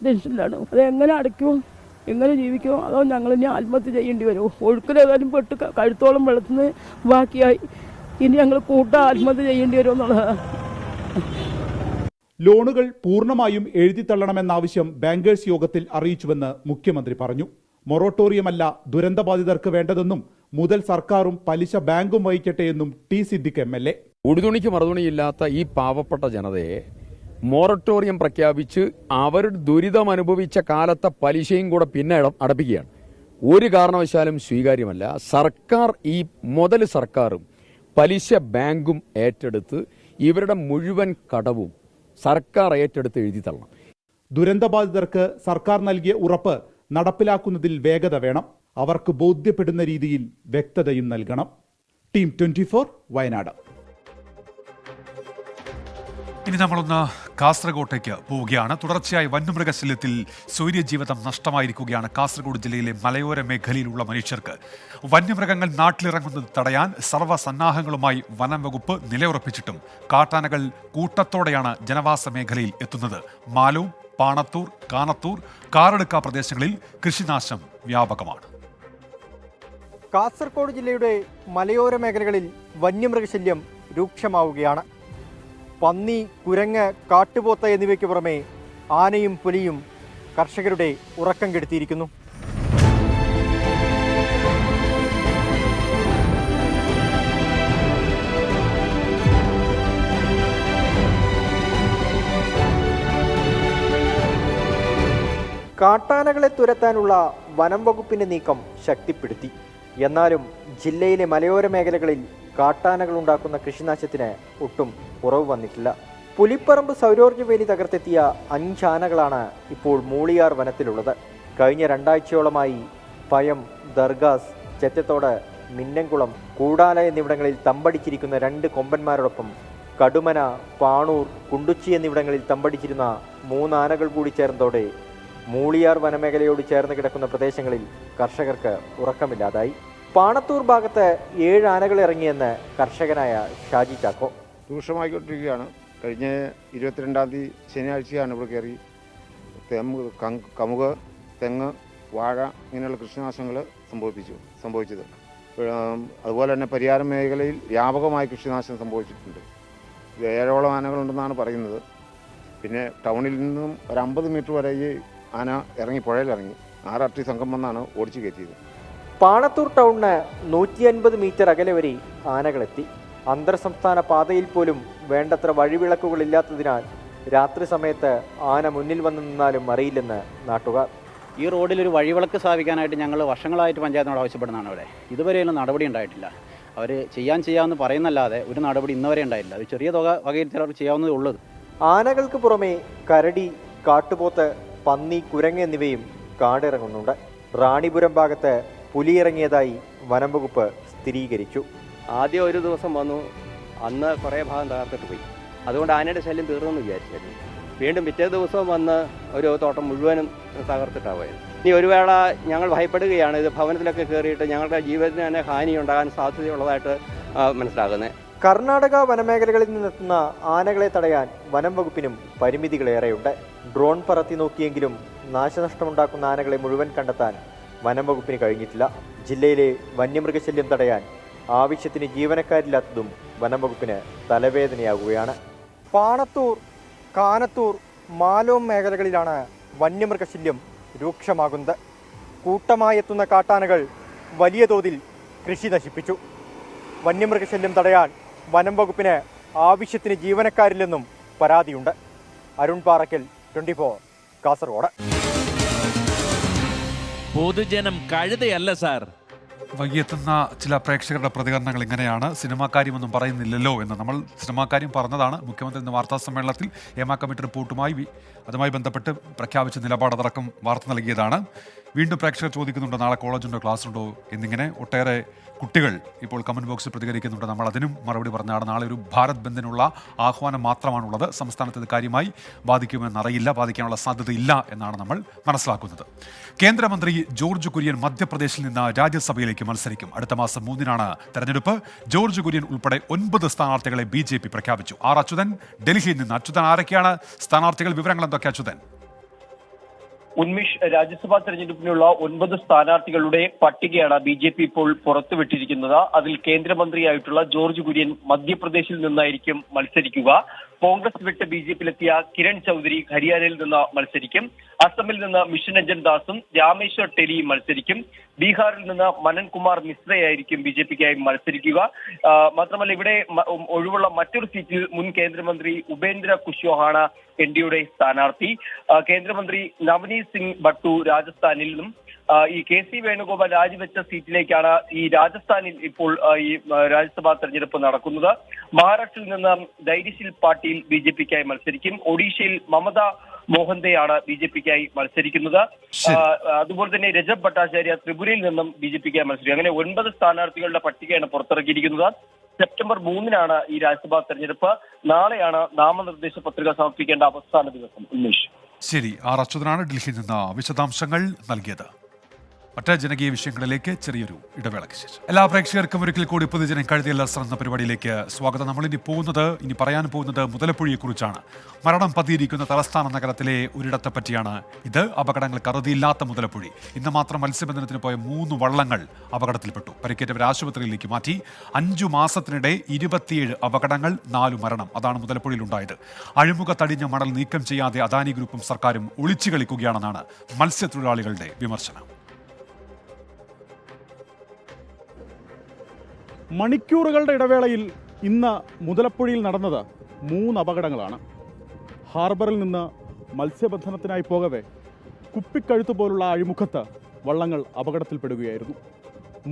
ടെൻഷനിലാണ്. അത് എങ്ങനെ അടയ്ക്കും, എങ്ങനെ ജീവിക്കും? അതോ ഞങ്ങൾ ഇനി ആത്മഹത്യ ചെയ്യേണ്ടി വരുമോ? ഒഴുക്കിലേതായാലും പെട്ട് കഴുത്തോളം വെള്ളത്തിന് ബാക്കിയായി. ഇനി ഞങ്ങൾ ആത്മഹത്യ ചെയ്യേണ്ടി വരുമോ എന്നുള്ളതാണ്. ലോണുകൾ പൂർണ്ണമായും എഴുതിത്തള്ളണമെന്ന ആവശ്യം ബാങ്കേഴ്സ് യോഗത്തിൽ അറിയിച്ചുവെന്ന് മുഖ്യമന്ത്രി പറഞ്ഞു. മൊറട്ടോറിയമല്ല ദുരന്തബാധിതർക്ക് വേണ്ടതെന്നും മുതൽ സർക്കാരും പലിശ ബാങ്കും വഹിക്കട്ടെ എന്നും ടി സിദ്ദിഖ് MLA. ഉടുതുണിക്ക് മറുതുണിയില്ലാത്ത ഈ പാവപ്പെട്ട ജനതയെ മൊറട്ടോറിയം പ്രഖ്യാപിച്ച് അവർ ദുരിതം അനുഭവിച്ച കാലത്തെ പലിശയും കൂടെ പിന്നെ അടപ്പിക്കുകയാണ്. ഒരു കാരണവശാലും സ്വീകാര്യമല്ല. സർക്കാർ ഈ മുതൽ സർക്കാരും പലിശ ബാങ്കും ഏറ്റെടുത്ത് ഇവരുടെ മുഴുവൻ കടവും സർക്കാർ ഏറ്റെടുത്ത് എഴുതി തള്ളണം. ദുരന്തബാധിതർക്ക് സർക്കാർ നൽകിയ ഉറപ്പ് നടപ്പിലാക്കുന്നതിൽ വേഗത വേണം. അവർക്ക് ബോധ്യപ്പെടുന്ന രീതിയിൽ വ്യക്തതയും നൽകണം. ടീം 24 വയനാട്. ഇനി നമ്മളൊന്ന് കാസർഗോട്ടേക്ക് പോവുകയാണ്. തുടർച്ചയായി വന്യമൃഗശല്യത്തിൽ സ്വൈര്യജീവിതം നഷ്ടമായിരിക്കുകയാണ് കാസർഗോഡ് ജില്ലയിലെ മലയോര മേഖലയിലുള്ള മനുഷ്യർക്ക്. വന്യമൃഗങ്ങൾ നാട്ടിലിറങ്ങുന്നത് തടയാൻ സർവ്വസന്നാഹങ്ങളുമായി വനം വകുപ്പ് നിലയുറപ്പിച്ചിട്ടും കാട്ടാനകൾ കൂട്ടത്തോടെയാണ് ജനവാസ മേഖലയിൽ എത്തുന്നത്. മാലൂം, പാണത്തൂർ, കാനത്തൂർ, കാറടുക്ക പ്രദേശങ്ങളിൽ കൃഷിനാശം വ്യാപകമാണ്. കാസർഗോഡ് ജില്ലയുടെ മലയോര മേഖലകളിൽ വന്യമൃഗശല്യം രൂക്ഷമാവുകയാണ്. പന്നി, കുരങ്ങ്, കാട്ടുപോത്ത് എന്നിവയ്ക്ക് പുറമെ ആനയും പുലിയും കർഷകരുടെ ഉറക്കം കെടുത്തിയിരിക്കുന്നു. കാട്ടാനകളെ തുരത്താനുള്ള വനം വകുപ്പിന്റെ നീക്കം ശക്തിപ്പെടുത്തി. എന്നാലും ജില്ലയിലെ മലയോര മേഖലകളിൽ കാട്ടാനകൾ ഉണ്ടാക്കുന്ന കൃഷിനാശത്തിന് ഒട്ടും കുറവ് വന്നിട്ടില്ല. പുലിപ്പറമ്പ് സൗരോർജ്ജ വേലി തകർത്തെത്തിയ 5 ആനകളാണ് ഇപ്പോൾ മൂളിയാർ വനത്തിലുള്ളത്. കഴിഞ്ഞ 2 ആഴ്ചയോളമായി പയം, ദർഗാസ്, ചെറ്റത്തോട്, മിന്നംകുളം, കൂടാല എന്നിവിടങ്ങളിൽ തമ്പടിച്ചിരിക്കുന്ന 2 കൊമ്പന്മാരോടൊപ്പം കടുമന, പാണൂർ, കുണ്ടുച്ചി എന്നിവിടങ്ങളിൽ തമ്പടിച്ചിരുന്ന 3 ആനകൾ കൂടി ചേർന്നതോടെ മൂളിയാർ വനമേഖലയോട് ചേർന്ന് കിടക്കുന്ന പ്രദേശങ്ങളിൽ കർഷകർക്ക് ഉറക്കമില്ലാതായി. പാണത്തൂർ ഭാഗത്ത് 7 ആനകൾ ഇറങ്ങിയെന്ന് കർഷകനായ ഷാജി ചാക്കോ. രൂക്ഷമായിക്കൊണ്ടിരിക്കുകയാണ്. കഴിഞ്ഞ 22-ാം തീയതി ശനിയാഴ്ചയാണ് ഇവിടെ കയറി കമുക്, തെങ്ങ്, വാഴ ഇങ്ങനെയുള്ള കൃഷിനാശങ്ങൾ സംഭവിച്ചത്. അതുപോലെ തന്നെ പരിയാരം മേഖലയിൽ വ്യാപകമായ കൃഷിനാശം സംഭവിച്ചിട്ടുണ്ട്. 7ഓളം ആനകളുണ്ടെന്നാണ് പറയുന്നത്. പിന്നെ ടൗണിൽ നിന്നും ഒരു 50 മീറ്റർ വരെ ഈ ആന ഇറങ്ങി പുഴയിലിറങ്ങി 6 RT സംഘം വന്നാണ് ഓടിച്ചു കയറ്റിയത്. പാണത്തൂർ ടൗണിന് 150 മീറ്റർ അകലെ വരെ ആനകളെത്തി. അന്തർ സംസ്ഥാന പാതയിൽ പോലും വേണ്ടത്ര വഴിവിളക്കുകളില്ലാത്തതിനാൽ രാത്രി സമയത്ത് ആന മുന്നിൽ വന്നു നിന്നാലും അറിയില്ലെന്ന് നാട്ടുകാർ. ഈ റോഡിൽ ഒരു വഴിവിളക്ക് സ്ഥാപിക്കാനായിട്ട് ഞങ്ങൾ വർഷങ്ങളായിട്ട് പഞ്ചായത്തിനോട് ആവശ്യപ്പെടുന്നതാണ്. ഇവിടെ ഇതുവരെയൊന്നും നടപടി ഉണ്ടായിട്ടില്ല. അവർ ചെയ്യാമെന്ന് പറയുന്നല്ലാതെ ഒരു നടപടി ഇന്നുവരെ ഉണ്ടായില്ല. അത് ചെറിയ തുക വകയിൽ ചിലർ ചെയ്യാവുന്നതേ ഉള്ളത്. ആനകൾക്ക് പുറമെ കരടി, കാട്ടുപോത്ത്, പന്നി, കുരങ്ങ് എന്നിവയും കാടിറങ്ങുന്നുണ്ട്. റാണിപുരം ഭാഗത്ത് പുലിയിറങ്ങിയതായി വനം വകുപ്പ് സ്ഥിരീകരിച്ചു. ആദ്യം ഒരു ദിവസം വന്നു, അന്ന് കുറേ ഭാഗം തകർത്തിട്ട് പോയി. അതുകൊണ്ട് ആനയുടെ ശല്യം തീർന്നെന്ന് വിചാരിച്ചായിരുന്നു. വീണ്ടും പിറ്റേ ദിവസം വന്ന് ഒരു തോട്ടം മുഴുവനും തകർത്തിട്ടാണ് പോയത്. ഇനി ഒരു വേള ഞങ്ങൾ ഭയപ്പെടുകയാണ്, ഇത് ഭവനത്തിലൊക്കെ കയറിയിട്ട് ഞങ്ങളുടെ ജീവനത്തിന് തന്നെ ഹാനി ഉണ്ടാകാൻ സാധ്യതയുള്ളതായിട്ട് മനസ്സിലാകുന്നത്. കർണാടക വനമേഖലകളിൽ നിന്നെത്തുന്ന ആനകളെ തടയാൻ വനം വകുപ്പിനും പരിമിതികളേറെയുണ്ട്. ഡ്രോൺ പറത്തി നോക്കിയെങ്കിലും നാശനഷ്ടമുണ്ടാക്കുന്ന ആനകളെ മുഴുവൻ കണ്ടെത്താൻ വനം വകുപ്പിന് കഴിഞ്ഞിട്ടില്ല. ജില്ലയിലെ വന്യമൃഗശല്യം തടയാൻ ആവശ്യത്തിന് ജീവനക്കാരില്ലാത്തതും വനം വകുപ്പിന് തലവേദനയാകുകയാണ്. പാണത്തൂർ, കാനത്തൂർ, മാലോം മേഖലകളിലാണ് വന്യമൃഗശല്യം രൂക്ഷമാകുന്നത്. കൂട്ടമായി എത്തുന്ന കാട്ടാനകൾ വലിയ തോതിൽ കൃഷി നശിപ്പിച്ചു. വന്യമൃഗശല്യം തടയാൻ വനം വകുപ്പിന് ആവശ്യത്തിന് ജീവനക്കാരില്ലെന്നും പരാതിയുണ്ട്. അരുൺ പാറയ്ക്കൽ, 24, കാസർഗോഡ്. പൊതുജനം കഴുതയല്ല സാർ. വൈകിയെത്തുന്ന ചില പ്രേക്ഷകരുടെ പ്രതികരണങ്ങൾ ഇങ്ങനെയാണ്. സിനിമാക്കാര്യമൊന്നും പറയുന്നില്ലല്ലോ എന്ന്. നമ്മൾ സിനിമാക്കാര്യം പറഞ്ഞതാണ്. മുഖ്യമന്ത്രി ഇന്ന് വാർത്താ സമ്മേളനത്തിൽ ഹേമ കമ്മിറ്റി റിപ്പോർട്ടുമായി അതുമായി ബന്ധപ്പെട്ട് പ്രഖ്യാപിച്ച നിലപാടടക്കം വാർത്ത നൽകിയതാണ്. വീണ്ടും പ്രേക്ഷകർ ചോദിക്കുന്നുണ്ട് നാളെ കോളേജുണ്ടോ, ക്ലാസ് ഉണ്ടോ എന്നിങ്ങനെ. ഒട്ടേറെ കുട്ടികൾ ഇപ്പോൾ കമന്റ് ബോക്സിൽ പ്രതികരിക്കുന്നുണ്ട്. നമ്മൾ അതിനും മറുപടി പറഞ്ഞാണ്. നാളെ ഒരു ഭാരത് ബന്ദിനുള്ള ആഹ്വാനം മാത്രമാണുള്ളത്. സംസ്ഥാനത്ത് ഇത് കാര്യമായി ബാധിക്കുമെന്നറിയില്ല, ബാധിക്കാനുള്ള സാധ്യതയില്ല എന്നാണ് നമ്മൾ മനസ്സിലാക്കുന്നത്. കേന്ദ്രമന്ത്രി ജോർജ് കുര്യൻ മധ്യപ്രദേശിൽ നിന്ന് രാജ്യസഭയിലേക്ക് മത്സരിക്കും. അടുത്ത മാസം 3-നാണ് തെരഞ്ഞെടുപ്പ്. ജോർജ് കുര്യൻ ഉൾപ്പെടെ 9 സ്ഥാനാർത്ഥികളെ BJP പ്രഖ്യാപിച്ചു. അച്യുതൻ ഡൽഹിയിൽ നിന്ന്. അച്യുതൻ, ആരൊക്കെയാണ് സ്ഥാനാർത്ഥികൾ? വിവരങ്ങൾ എന്തൊക്കെ അച്യുതൻ? ഉന്മേഷ്, രാജ്യസഭാ തെരഞ്ഞെടുപ്പിനുള്ള 9 സ്ഥാനാർത്ഥികളുടെ പട്ടികയാണ് BJP ഇപ്പോൾ പുറത്തുവിട്ടിരിക്കുന്നത്. അതിൽ കേന്ദ്രമന്ത്രിയായിട്ടുള്ള ജോർജ് കുര്യൻ മധ്യപ്രദേശിൽ നിന്നായിരിക്കും മത്സരിക്കുക. കോൺഗ്രസ് വിട്ട് BJPയിലെത്തിയ കിരൺ ചൗധരി ഹരിയാനയിൽ നിന്ന് മത്സരിക്കും. അസമിൽ നിന്ന് മിഷൻ രഞ്ജൻ ദാസും രാമേശ്വർ ടെലിയും മത്സരിക്കും. ബീഹാറിൽ നിന്ന് മനൻകുമാർ മിശ്രയായിരിക്കും BJPക്കായി മത്സരിക്കുക. മാത്രമല്ല ഇവിടെ ഒഴിവുള്ള മറ്റൊരു സീറ്റിൽ മുൻ കേന്ദ്രമന്ത്രി ഉപേന്ദ്ര കുശ്വാഹാണ് NDയുടെ സ്ഥാനാർത്ഥി. കേന്ദ്രമന്ത്രി നവനീത് സിംഗ് ഭട്ടു രാജസ്ഥാനിൽ നിന്നും ഈ KC വേണുഗോപാൽ രാജിവെച്ച സീറ്റിലേക്കാണ് ഈ രാജസ്ഥാനിൽ ഇപ്പോൾ ഈ രാജ്യസഭാ തെരഞ്ഞെടുപ്പ് നടക്കുന്നത്. മഹാരാഷ്ട്രയിൽ നിന്ന് ധൈര്യശീൽ പാട്ടീൽ BJPക്കായി മത്സരിക്കും. ഒഡീഷയിൽ മമത മോഹന്തയാണ് BJPക്കായി മത്സരിക്കുന്നത്. അതുപോലെ തന്നെ രജബ് ഭട്ടാചാര്യ ത്രിപുരയിൽ നിന്നും BJPക്കായി മത്സരിക്കും. അങ്ങനെ 9 സ്ഥാനാർത്ഥികളുടെ പട്ടികയാണ് പുറത്തിറക്കിയിരിക്കുന്നത്. സെപ്റ്റംബർ 3-നാണ് ഈ രാജ്യസഭാ തെരഞ്ഞെടുപ്പ്. നാളെയാണ് നാമനിർദ്ദേശ പത്രിക സമർപ്പിക്കേണ്ട അവസാന ദിവസം. ഉന്മേഷ്, ശരി. അച്യുതനാണ് ഡൽഹിയിൽ നിന്ന് വിശദാംശങ്ങൾ നൽകിയത്. മറ്റ് ജനകീയ വിഷയങ്ങളിലേക്ക് ചെറിയൊരു ഇടവേളയ്ക്ക് ശേഷം എല്ലാ പ്രേക്ഷകർക്കും ഒരിക്കൽ കൂടി പൊതുജനം കഴുതിയല്ല എന്ന പരിപാടിയിലേക്ക് സ്വാഗതം. ഇനി പറയാൻ പോകുന്നത് മുതലപ്പുഴയെക്കുറിച്ചാണ്. മരണം പതിയിരിക്കുന്ന തലസ്ഥാന നഗരത്തിലെ ഒരിടത്തെ പറ്റിയാണ് ഇത്. അപകടങ്ങൾക്ക് അറുതിയില്ലാത്ത മുതലപ്പുഴി. ഇന്ന് മാത്രം മത്സ്യബന്ധനത്തിന് പോയ 3 വള്ളങ്ങൾ അപകടത്തിൽപ്പെട്ടു. പരിക്കേറ്റവരെ ആശുപത്രിയിലേക്ക് മാറ്റി. 5 മാസത്തിനിടെ 27 അപകടങ്ങൾ, 4 മരണം. അതാണ് മുതലപ്പുഴയിലുണ്ടായത്. അഴിമുഖ തടിഞ്ഞ മണൽ നീക്കം ചെയ്യാതെ അദാനി ഗ്രൂപ്പും സർക്കാരും ഒളിച്ചു കളിക്കുകയാണെന്നാണ് മത്സ്യത്തൊഴിലാളികളുടെ വിമർശനം. മണിക്കൂറുകളുടെ ഇടവേളയിൽ ഇന്ന് മുതലപ്പുഴയിൽ നടന്നത് 3 അപകടങ്ങളാണ്. ഹാർബറിൽ നിന്ന് മത്സ്യബന്ധനത്തിനായി പോകവെ കുപ്പിക്കഴുത്ത് പോലുള്ള അഴിമുഖത്ത് വള്ളങ്ങൾ അപകടത്തിൽപ്പെടുകയായിരുന്നു.